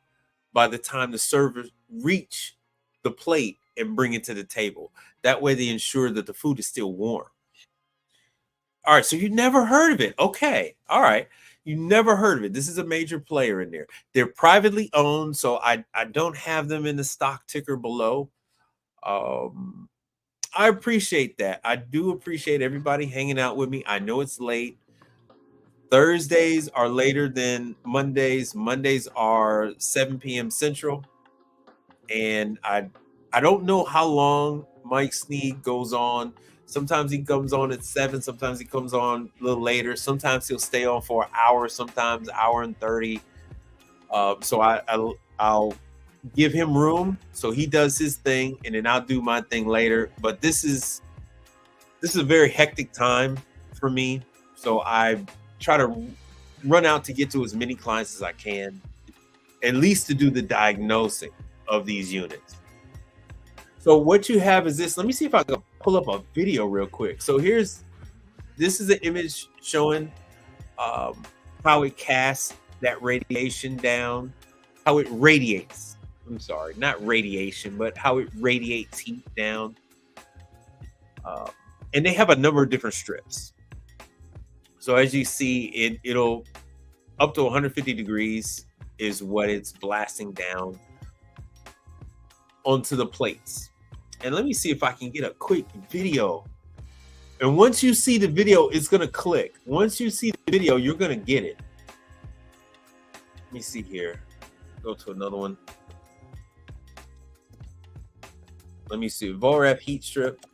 by the time the servers reach the plate and bring it to the table. That way they ensure that the food is still warm. All right, so you never heard of it. Okay, all right. You never heard of it. This is a major player in there. They're privately owned, so I don't have them in the stock ticker below. I appreciate that. I do appreciate everybody hanging out with me. I know it's late. Thursdays are later than Mondays. Mondays are 7 p.m. Central. And I don't know how long Mike Sneed goes on. Sometimes he comes on at 7. Sometimes he comes on a little later. Sometimes he'll stay on for an hour. Sometimes an hour and 30. So I'll give him room so he does his thing, and then I'll do my thing later. But this is a very hectic time for me, so I try to run out to get to as many clients as I can, at least to do the diagnosing of these units. So what you have is this. Let me see if I can pull up a video real quick. So this is an image showing how it casts that radiation down, how it radiates. I'm sorry, not radiation, but how it radiates heat down. And they have a number of different strips. So as you see, it'll up to 150 degrees is what it's blasting down onto the plates. And let me see if I can get a quick video. And once you see the video, it's going to click. Once you see the video, you're going to get it. Let me see here. Go to another one. Let me see. Volref heat strip.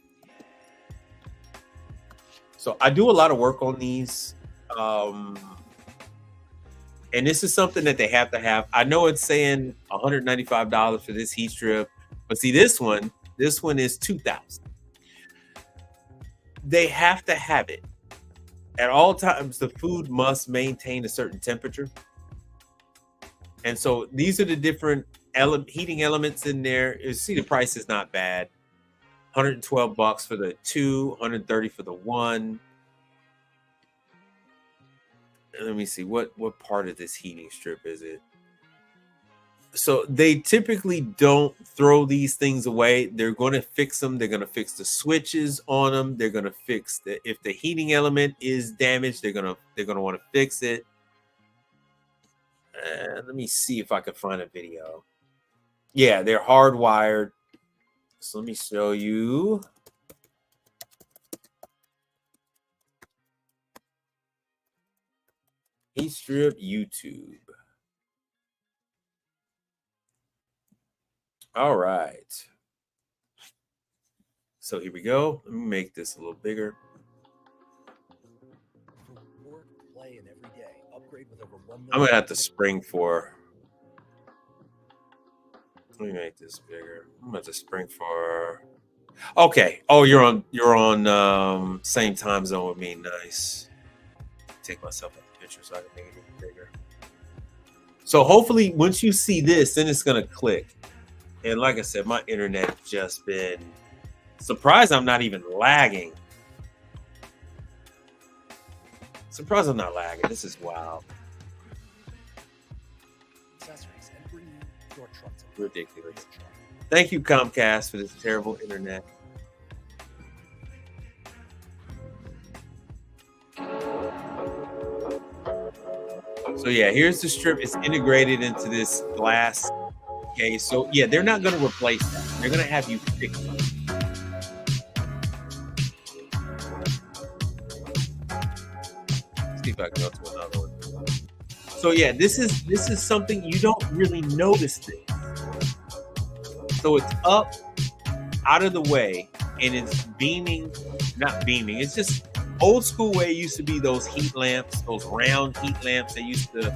So I do a lot of work on these. And this is something that they have to have. I know it's saying $195 for this heat strip, but see this one is $2,000. They have to have it. At all times, the food must maintain a certain temperature. And so these are the different heating elements in there. You see the price is not bad. $112 for the 2, $130 for the 1. Let me see what part of this heating strip is it. So they typically don't throw these things away. They're going to fix them. They're going to fix the switches on them. They're going to fix if the heating element is damaged, they're going to want to fix it. Let me see if I can find a video. Yeah, they're hardwired. So let me show you. Heat strip YouTube. All right. So here we go. Let me make this a little bigger. Work, play, and every day. Upgrade with over 1 million. I'm gonna have to spring for. Let me make this bigger. I'm gonna have to spring for. Okay. Oh, you're on same time zone with me. Nice. Take myself out the picture so I can make it even bigger. So hopefully, once you see this, then it's gonna click. And like I said, my internet just been surprised I'm not even lagging. Surprised I'm not lagging. This is wild. Accessories and bring you your truck to Ridiculous. Thank you, Comcast, for this terrible internet. So yeah, here's the strip. It's integrated into this glass. Okay, so yeah, they're not going to replace that. They're going to have you fix it. Let's see if I can go to another one. So yeah, this is something you don't really notice this. So it's up, out of the way, and it's beaming, not beaming. It's just old school way it used to be those heat lamps, those round heat lamps that used to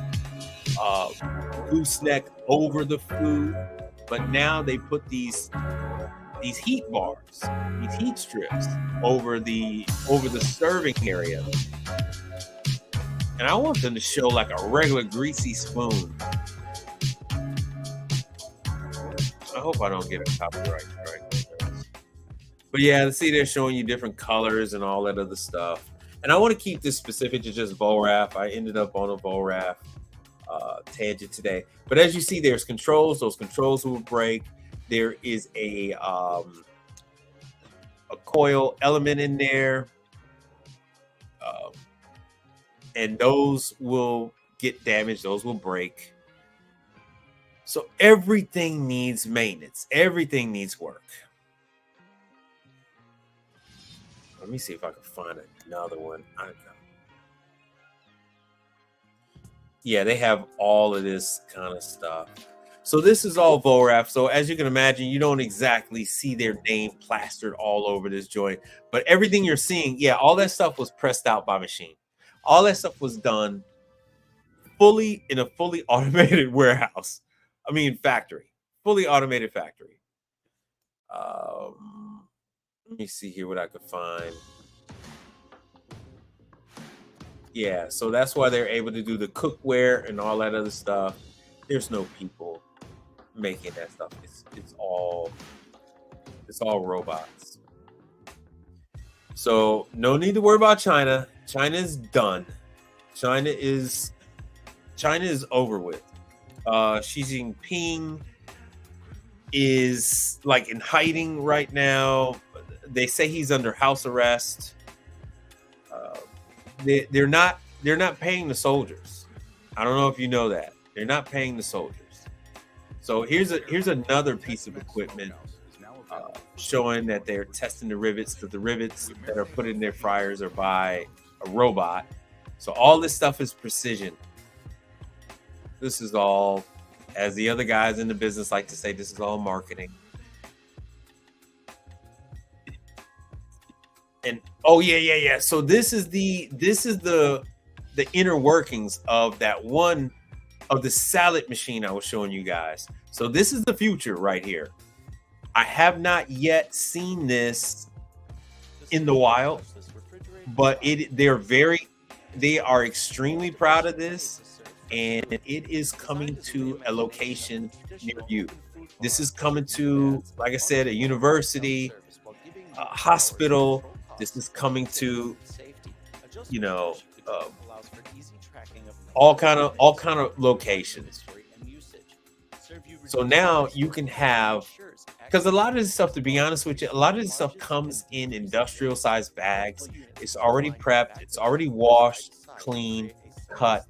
gooseneck over the food, but now they put these heat bars, these heat strips over the serving area. And I want them to show like a regular greasy spoon. I hope I don't get a copyright strike. But yeah, see, they're showing you different colors and all that other stuff. And I want to keep this specific to just Volref. I ended up on a Volref tangent today. But as you see, there's controls. Those controls will break. There is a coil element in there. And those will get damaged. Those will break. So everything needs maintenance. Everything needs work. Let me see if I can find another one. I don't know. Yeah, they have all of this kind of stuff. So this is all Volref. So as you can imagine, you don't exactly see their name plastered all over this joint. But everything you're seeing, yeah, all that stuff was pressed out by machine. All that stuff was done fully in a fully automated warehouse. I mean, factory. Fully automated factory. Let me see here what I could find. Yeah, so that's why they're able to do the cookware and all that other stuff. There's no people making that stuff. It's all robots. So no need to worry about China. China is done. China is over with. Xi Jinping is like in hiding right now. They say he's under house arrest. Uh, they're not paying the soldiers. I don't know if you know that. They're not paying the soldiers. So here's another piece of equipment showing that they're testing the rivets, because the rivets that are put in their fryers are by a robot. So all this stuff is precision. This is all, as the other guys in the business like to say, this is all marketing. And oh yeah. So this is the inner workings of that one of the salad machine I was showing you guys. So this is the future right here. I have not yet seen this in the wild, but they are extremely proud of this, and it is coming to a location near you. This is coming to, like I said, a university, a hospital. This is coming to, all kind of locations. So now you can have, because a lot of this stuff, to be honest with you, a lot of this stuff comes in industrial sized bags. It's already prepped, it's already washed, cleaned, cut,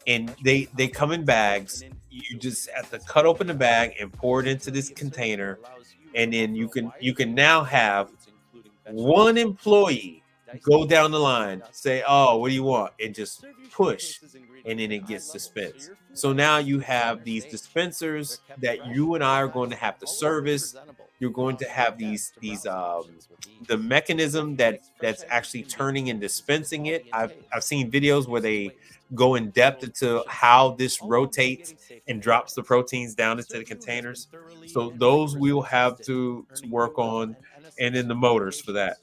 and they come in bags. You just have to cut open the bag and pour it into this container, and then you can now have one employee go down the line, say, "Oh, what do you want?" and just push, and then it gets dispensed. So now you have these dispensers that you and I are going to have to service. You're going to have these the mechanism that's actually turning and dispensing it. I've seen videos where they go in depth into how this rotates and drops the proteins down into the containers. So those we will have to work on, and then the motors for that.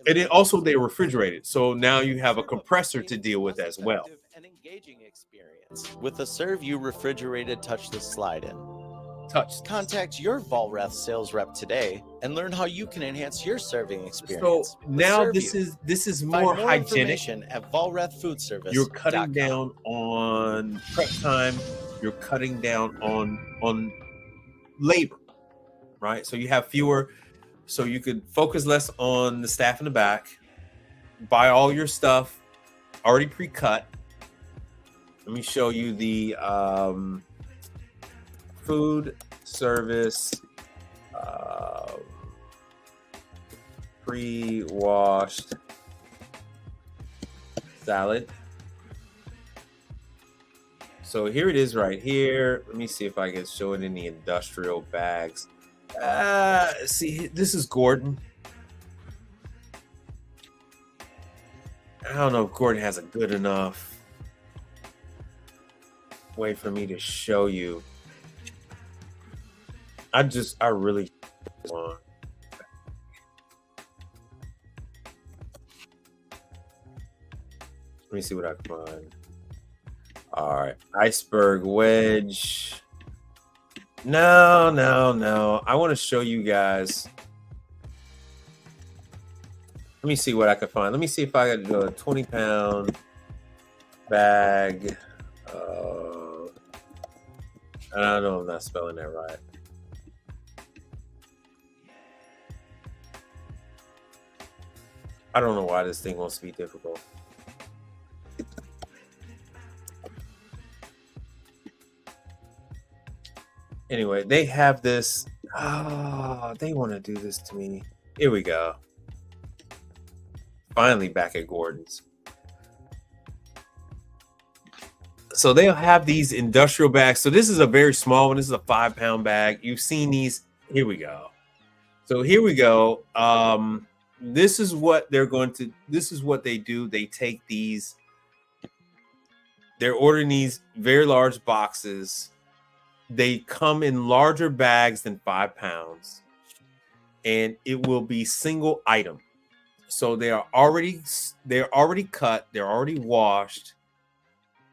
And then also they're refrigerated. So now you have a compressor to deal with as well. With a ServU refrigerated touchless slide-in. Contact your Volrath sales rep today and learn how you can enhance your serving experience. So now this is more hygienic. At Volrath Food Service. You're cutting down on prep time. You're cutting down on labor, right? So you have fewer. So you could focus less on the staff in the back. Buy all your stuff already pre-cut. Let me show you the food service pre-washed salad. So here it is right here. Let me see if I can show it in the industrial bags. See, this is Gordon. I don't know if Gordon has a good enough way for me to show you. I really want. Let me see what I can find. All right, iceberg wedge. No. I want to show you guys. Let me see what I can find. Let me see if I can do a 20-pound bag. I know I'm not spelling that right. I don't know why this thing wants to be difficult. Anyway, they have this. Oh, they want to do this to me. Here we go. Finally back at Gordon's. So they'll have these industrial bags. So this is a very small one. This is a 5-pound bag. You've seen these. Here we go. So here we go. This is what they're going to. This is what they do. They take these. They're ordering these very large boxes. They come in larger bags than 5 pounds, and it will be single item. So they're already cut, they're already washed,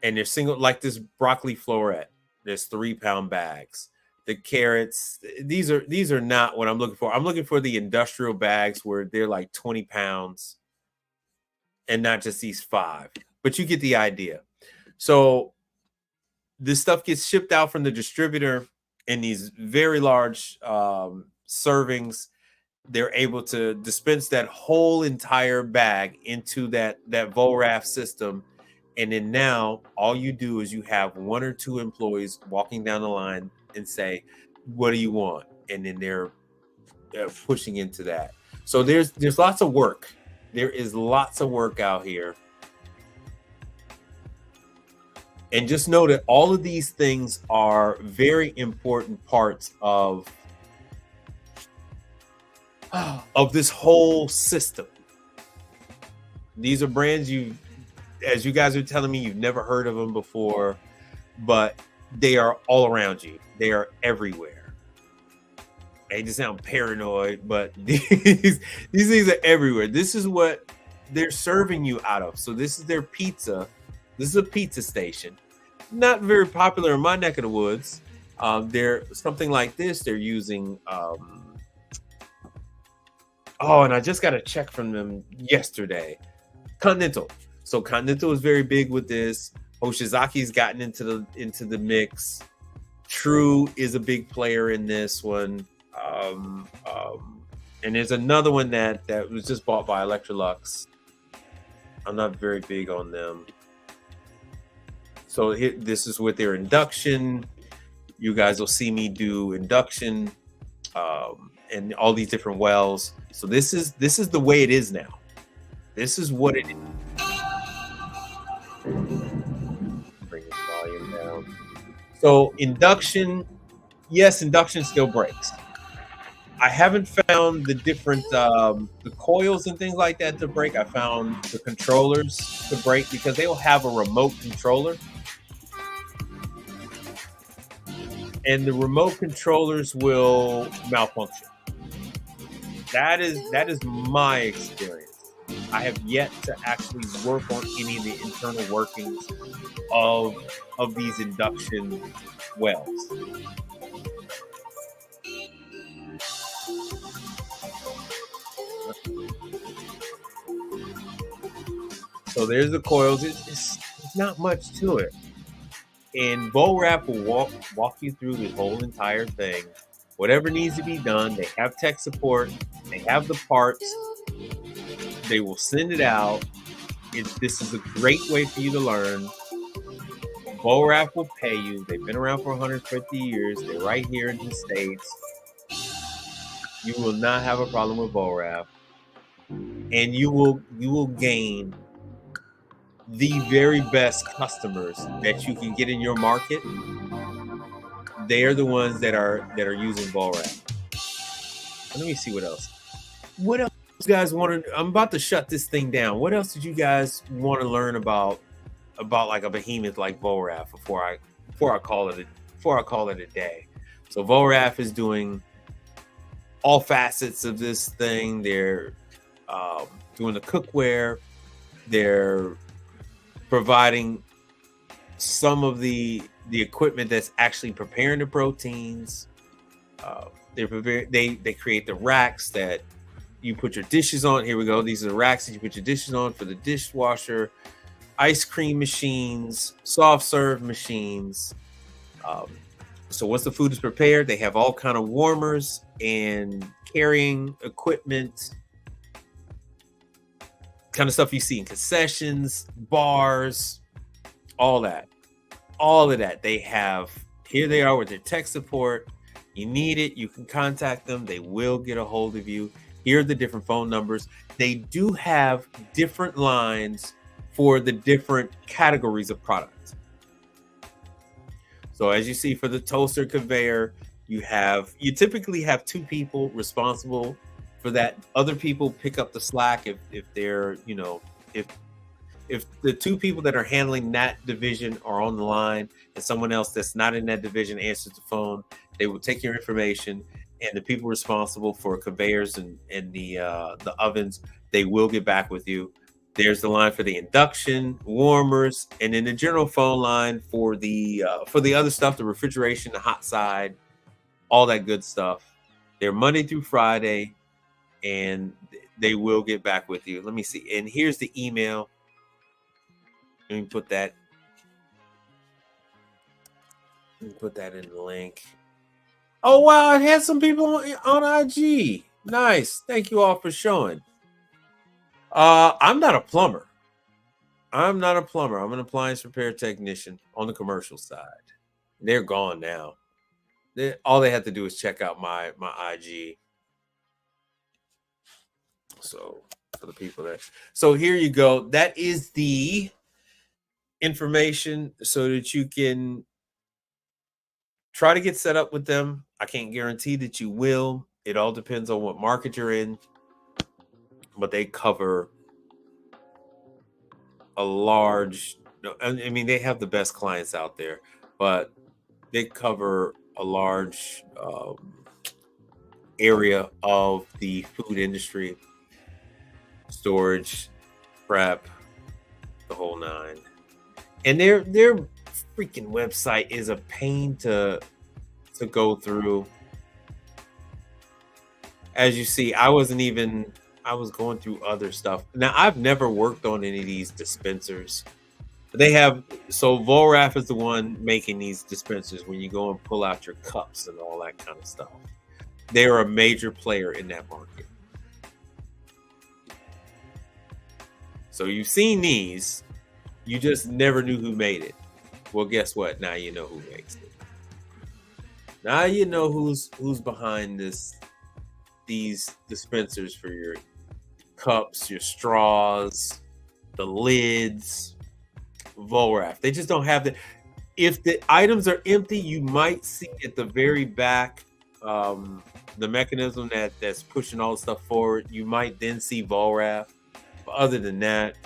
and they're single, like this broccoli floret. There's 3-pound bags. the carrots. These are not what I'm looking for. I'm looking for the industrial bags where they're like 20 pounds and not just these 5. But you get the idea. So this stuff gets shipped out from the distributor in these very large servings. They're able to dispense that whole entire bag into that Volraf system. And then now all you do is you have 1 or 2 employees walking down the line and say, what do you want? And then they're pushing into that. So there's lots of work. There is lots of work out here. And just know that all of these things are very important parts of this whole system. These are brands as you guys are telling me, you've never heard of them before, but they are all around you. They are everywhere. I hate to sound paranoid, but these things are everywhere. This is what they're serving you out of. So this is their pizza. This is a pizza station. Not very popular in my neck of the woods. They're something like this. They're using and I just got a check from them yesterday. Continental. So Continental is very big with this. Hoshizaki's gotten into the mix. True is a big player in this one. And there's another one that was just bought by Electrolux. I'm not very big on them. So this is with their induction. You guys will see me do induction and all these different wells. So this is the way it is now. This is what it is. Bring the volume down. So induction, yes, induction still breaks. I haven't found the different the coils and things like that to break. I found the controllers to break because they will have a remote controller. And the remote controllers will malfunction. That is my experience. I have yet to actually work on any of the internal workings of these induction wells. So there's the coils. It's not much to it. And Volraf will walk you through the whole entire thing. Whatever needs to be done, they have tech support. They have the parts. They will send it out. This is a great way for you to learn. Volraf will pay you. They've been around for 150 years. They're right here in the States. You will not have a problem with Volraf. And you will gain the very best customers that you can get in your market. They are the ones that are using Volraf. Let me see what else. What else you guys want to? I'm about to shut this thing down. What else did you guys want to learn about like a behemoth like Volraf before I call it a day? So Volraf is doing all facets of this thing. They're doing the cookware. They're providing some of the equipment that's actually preparing the proteins. They create the racks that you put your dishes on. Here we go. These are the racks that you put your dishes on for the dishwasher, ice cream machines, soft serve machines. So once the food is prepared, they have all kind of warmers and carrying equipment, kind of stuff you see in concessions, bars, all that. All of that they have. Here they are with their tech support. You need it, you can contact them. They will get a hold of you. Here are the different phone numbers. They do have different lines for the different categories of products. So as you see for the toaster conveyor, you typically have 2 people responsible for that. Other people pick up the slack if they're, if the 2 people that are handling that division are on the line and someone else that's not in that division answers the phone, they will take your information, and the people responsible for conveyors and the ovens, they will get back with you. There's the line for the induction, warmers, and then the general phone line for the other stuff, the refrigeration, the hot side, all that good stuff. They're Monday through Friday, and they will get back with you. Let me see. And here's the email. Let me put that. Let me put that in the link. Oh wow, it had some people on IG. Nice. Thank you all for showing. I'm not a plumber. I'm not a plumber. I'm an appliance repair technician on the commercial side. They're gone now. All they have to do is check out my IG. So for the people that, so here you go. That is the information so that you can try to get set up with them. I can't guarantee that you will. It all depends on what market you're in, but they cover a large, I mean, they have the best clients out there, but they cover a large area of the food industry, storage, prep, the whole nine. And their freaking website is a pain to go through. As you see, I was going through other stuff. Now, I've never worked on any of these dispensers. They have, so Volraf is the one making these dispensers when you go and pull out your cups and all that kind of stuff. They are a major player in that market. So you've seen these, you just never knew who made it. Well, guess what? Now you know who makes it. Now you know who's behind these dispensers for your cups, your straws, the lids. Volraf. They just don't have the. If the items are empty, you might see at the very back the mechanism that's pushing all the stuff forward. You might then see Volraf. But other than that,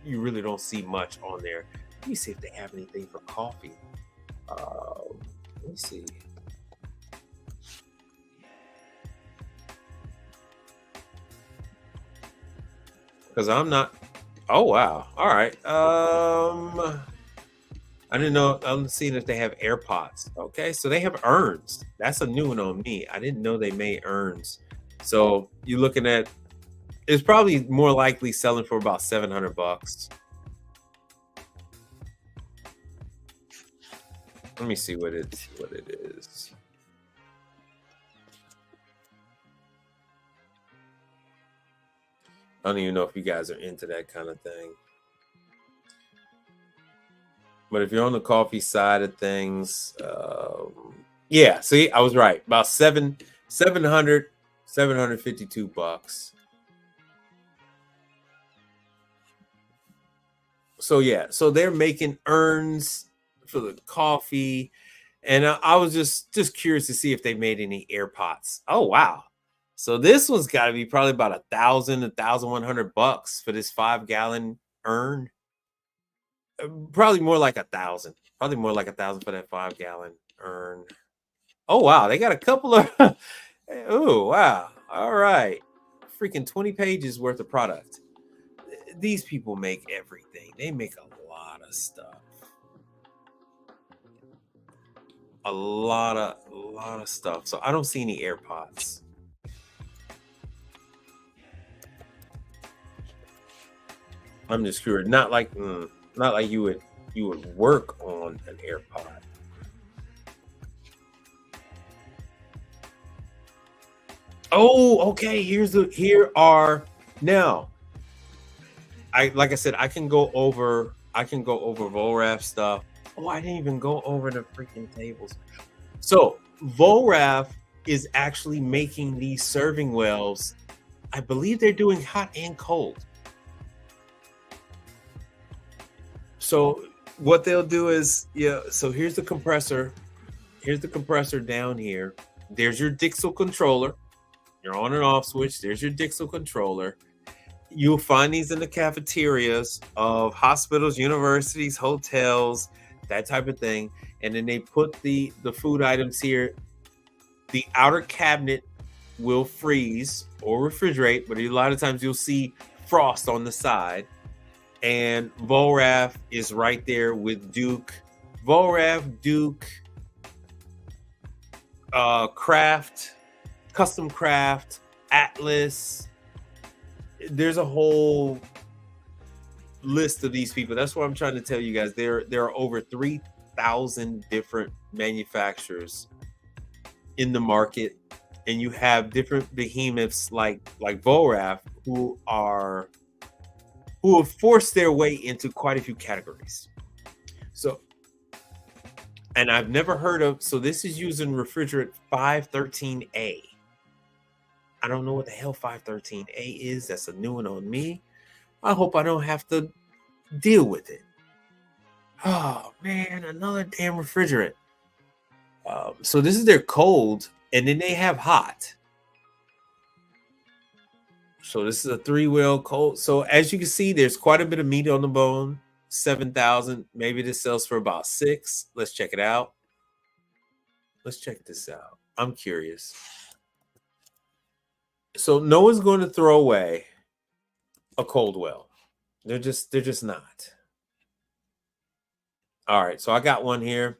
you really don't see much on there. Let me see if they have anything for coffee. Let me see. Because I'm not. Oh wow! All right. I didn't know. I'm seeing if they have AirPods. Okay, so they have urns. That's a new one on me. I didn't know they made urns. So you're looking at. It's probably more likely selling for about $700. Let me see what it is. I don't even know if you guys are into that kind of thing. But if you're on the coffee side of things, yeah, see, I was right. About $752. So yeah, so they're making urns for the coffee. And I was just curious to see if they made any air pots. Oh wow. So this one's got to be probably about $1,100 for this 5-gallon urn. Probably more like 1,000. Probably more like 1,000 for that 5-gallon urn. Oh wow, they got a couple of. Oh wow, all right, freaking 20 pages worth of product. These people make everything. They make a lot of stuff. A lot of stuff. So I don't see any AirPods. I'm just curious. Not like you would work on an AirPod. Oh, okay. Here are now. Like I said, I can go over Volraf stuff. Oh, I didn't even go over the freaking tables. So Volraf is actually making these serving wells. I believe they're doing hot and cold. So what they'll do is, yeah, so here's the compressor. Here's the compressor down here. There's your Dixel controller. Your on and off switch. There's your Dixel controller. You'll find these in the cafeterias of hospitals, universities, hotels, that type of thing. And then they put the food items here. The outer cabinet will freeze or refrigerate, but a lot of times you'll see frost on the side. And Volraf is right there with Duke. Volraf, Duke, Craft, Custom Craft, Atlas. There's a whole list of these people. That's what I'm trying to tell you guys. There are over 3,000 different manufacturers in the market, and you have different behemoths like Volrath who have forced their way into quite a few categories. So, and I've never heard of, so this is using refrigerant 513A. I don't know what the hell 513A is. That's a new one on me. I hope I don't have to deal with it. Oh man, another damn refrigerant. So this is their cold, and then they have hot. So this is a 3-wheel cold. So as you can see, there's quite a bit of meat on the bone. 7,000. Maybe this sells for about 6. Let's check it out. Let's check this out. I'm curious. So no one's going to throw away a cold well. They're just not. All right, so I got one here.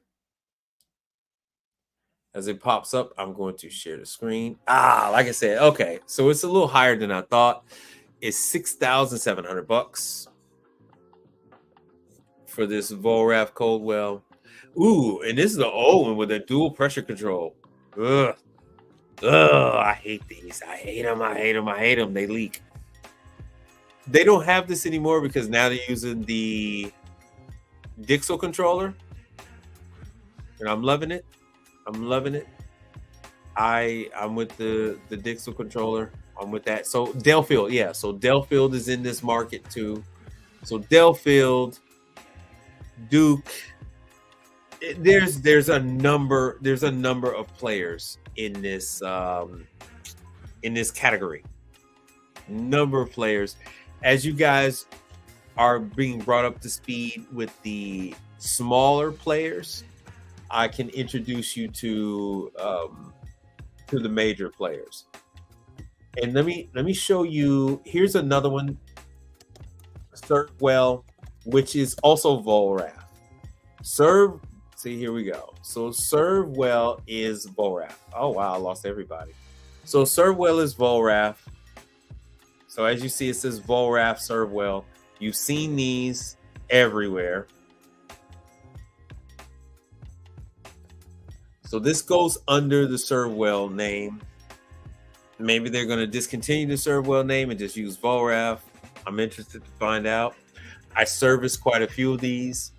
As it pops up, I'm going to share the screen. Like I said, okay. So it's a little higher than I thought. It's $6,700 for this Volrath cold well. Ooh, and this is the old one with a dual pressure control. Ugh, I hate these. I hate them. They leak. They don't have this anymore because now they're using the Dixel controller, and I'm loving it. I'm with the Dixel controller. I'm with that. So Delfield, yeah. So Delfield is in this market too. So Delfield, Duke. There's a number of players in this category. Number of players. As you guys are being brought up to speed with the smaller players, I can introduce you to the major players. And let me show you. Here's another one, Servewell, which is also Volrath. See, here we go. So Servewell is Volrath. Oh wow, I lost everybody. So Servewell is Volrath. So as you see, it says Volrath Servewell. You've seen these everywhere. So this goes under the Servewell name. Maybe they're going to discontinue the Servewell name and just use Volrath. I'm interested to find out. I service quite a few of these.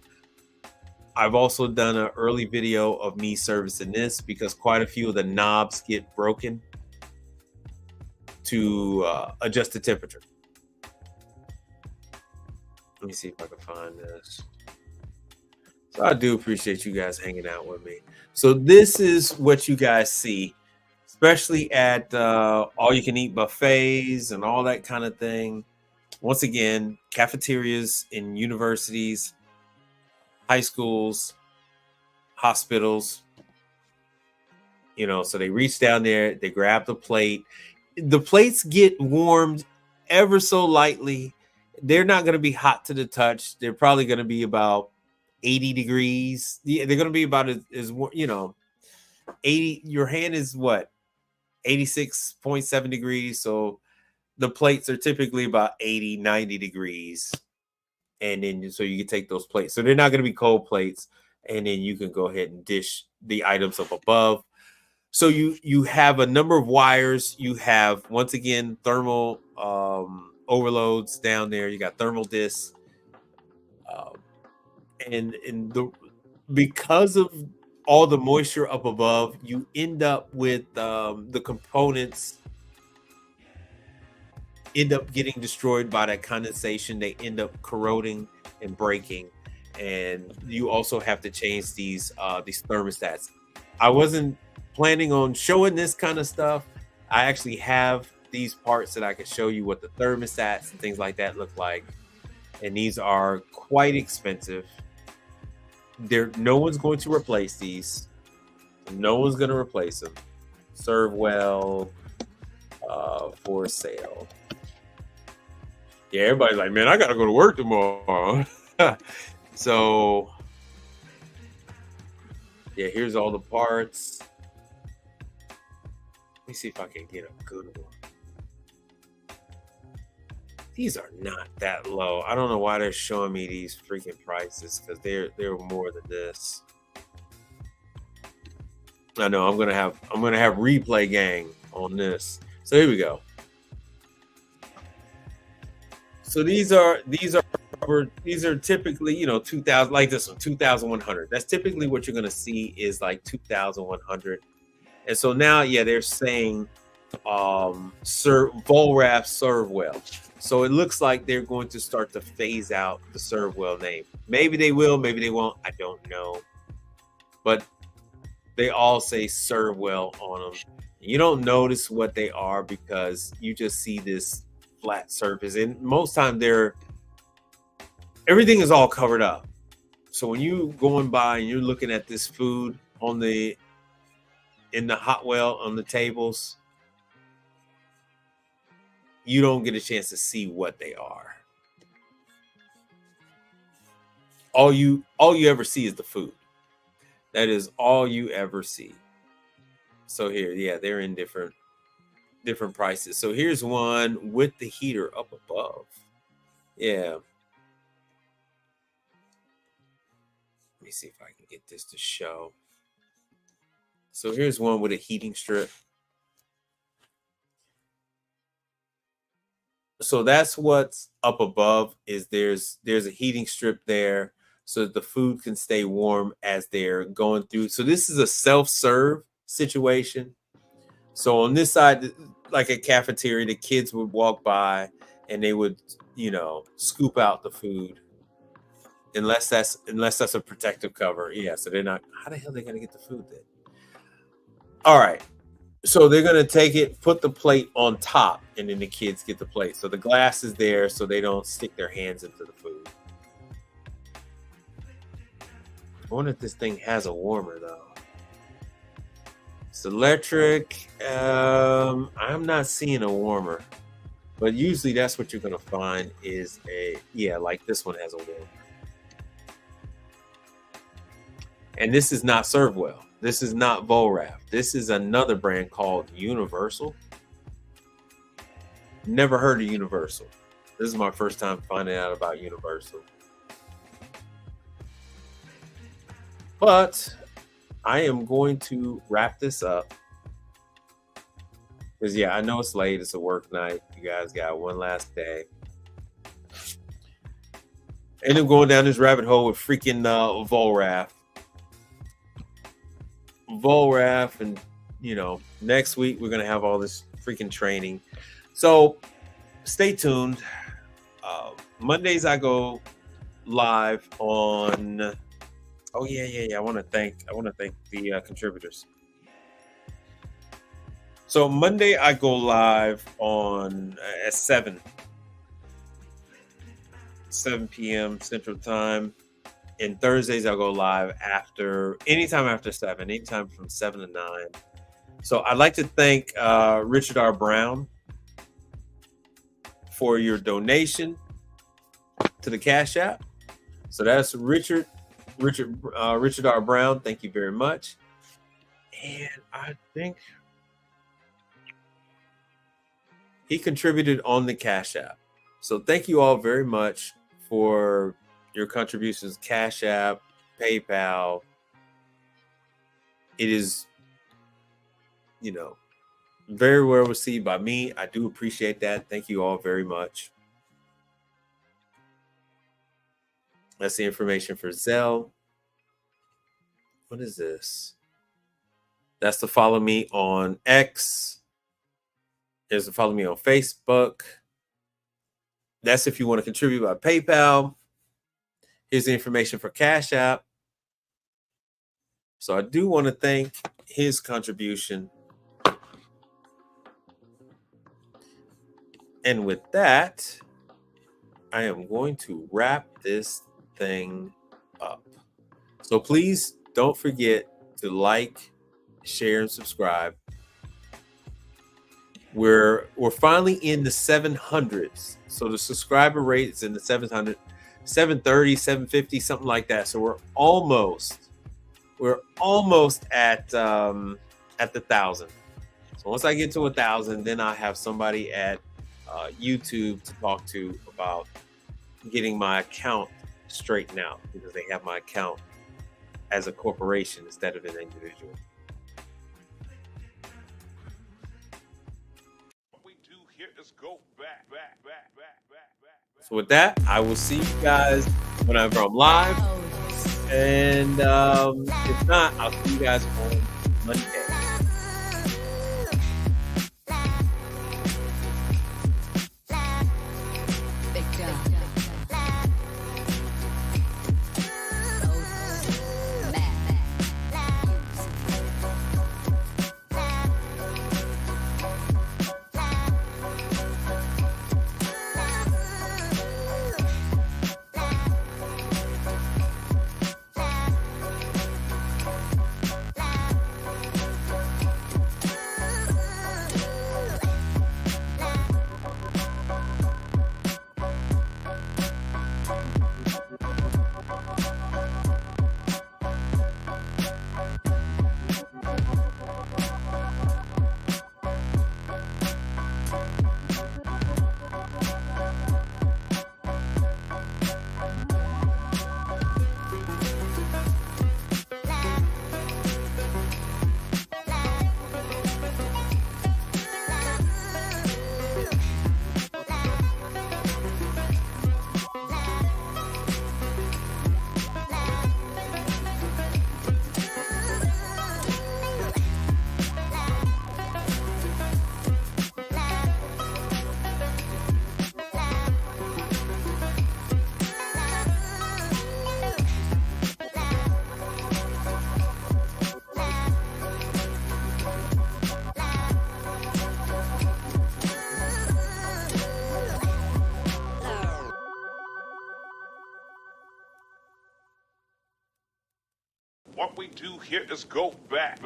I've also done an early video of me servicing this because quite a few of the knobs get broken to adjust the temperature. Let me see if I can find this. So I do appreciate you guys hanging out with me. So this is what you guys see, especially at all-you-can-eat buffets and all that kind of thing. Once again, cafeterias in universities, high schools, hospitals. You know, so they reach down there, they grab the plate. The plates get warmed ever so lightly. They're not going to be hot to the touch. They're probably going to be about 80 degrees. They're going to be about as 80. Your hand is what? 86.7 degrees. So the plates are typically about 80, 90 degrees. And then so you can take those plates. So they're not going to be cold plates. And then you can go ahead and dish the items up above. So you have a number of wires. You have, once again, thermal overloads down there. You got thermal discs. Because of all the moisture up above, you end up with the components end up getting destroyed by that condensation. They end up corroding and breaking, and you also have to change these thermostats. I wasn't planning on showing this kind of stuff. I actually have these parts that I can show you what the thermostats and things like that look like, and these are quite expensive. No one's going to replace these. No one's going to replace them. Servewell for sale. Yeah, everybody's like, man, I got to go to work tomorrow. So, yeah, here's all the parts. me see if I can get a good one. These are not that low. I don't know why they're showing me these freaking prices, because they're more than this. I know I'm gonna have replay gang on this. So here we go. So these are typically, 2,000, like this one, 2,100. That's typically what you're gonna see is like 2,100. And so now, yeah, they're saying Volrath serve well. So it looks like they're going to start to phase out the serve well name. Maybe they will, maybe they won't. I don't know. But they all say serve well on them. You don't notice what they are because you just see this flat surface. And most time everything is all covered up. So when you going by and you're looking at this food in the hot well on the tables, you don't get a chance to see what they are. All you ever see is the food. That is all you ever see. So here, yeah, they're in different prices. So here's one with the heater up above. Yeah. Let me see if I can get this to show. So here's one with a heating strip. So that's what's up above, is there's a heating strip there so that the food can stay warm as they're going through. So this is a self-serve situation. So on this side, like a cafeteria, the kids would walk by and they would, scoop out the food. Unless that's a protective cover. Yeah, so they're not, how the hell are they gonna get the food then? All right. So they're going to take it, put the plate on top, and then the kids get the plate. So the glass is there so they don't stick their hands into the food. I wonder if this thing has a warmer, though. It's electric. I'm not seeing a warmer. But usually that's what you're going to find is like this one has a warmer. And this is not served well. This is not Volrath. This is another brand called Universal. Never heard of Universal. This is my first time finding out about Universal. But I am going to wrap this up. Because, yeah, I know it's late. It's a work night. You guys got one last day. And I'm going down this rabbit hole with freaking Volrath. And next week we're gonna have all this freaking training, so stay tuned. Mondays I go live on I want to thank the contributors. So Monday I go live on at 7 p.m. Central Time. And Thursdays I'll go live anytime after 7, anytime from 7 to 9. So I'd like to thank Richard R. Brown for your donation to the Cash App. So that's Richard R. Brown. Thank you very much. And I think he contributed on the Cash App. So thank you all very much for your contributions, Cash App, PayPal. It is, very well received by me. I do appreciate that. Thank you all very much. That's the information for Zelle. What is this? That's to follow me on X. There's to follow me on Facebook. That's if you want to contribute by PayPal. Here's the information for Cash App. So I do want to thank his contribution. And with that, I am going to wrap this thing up. So please don't forget to like, share, and subscribe. We're finally in the 700s. So the subscriber rate is in the 700, 730, 750, something like that. So we're almost at the 1,000. So once I get to 1,000, then I have somebody at YouTube to talk to about getting my account straightened out, because they have my account as a corporation instead of an individual. What we do here is go back. So with that, I will see you guys whenever I'm live. And if not, I'll see you guys on Monday. What we do here is go back.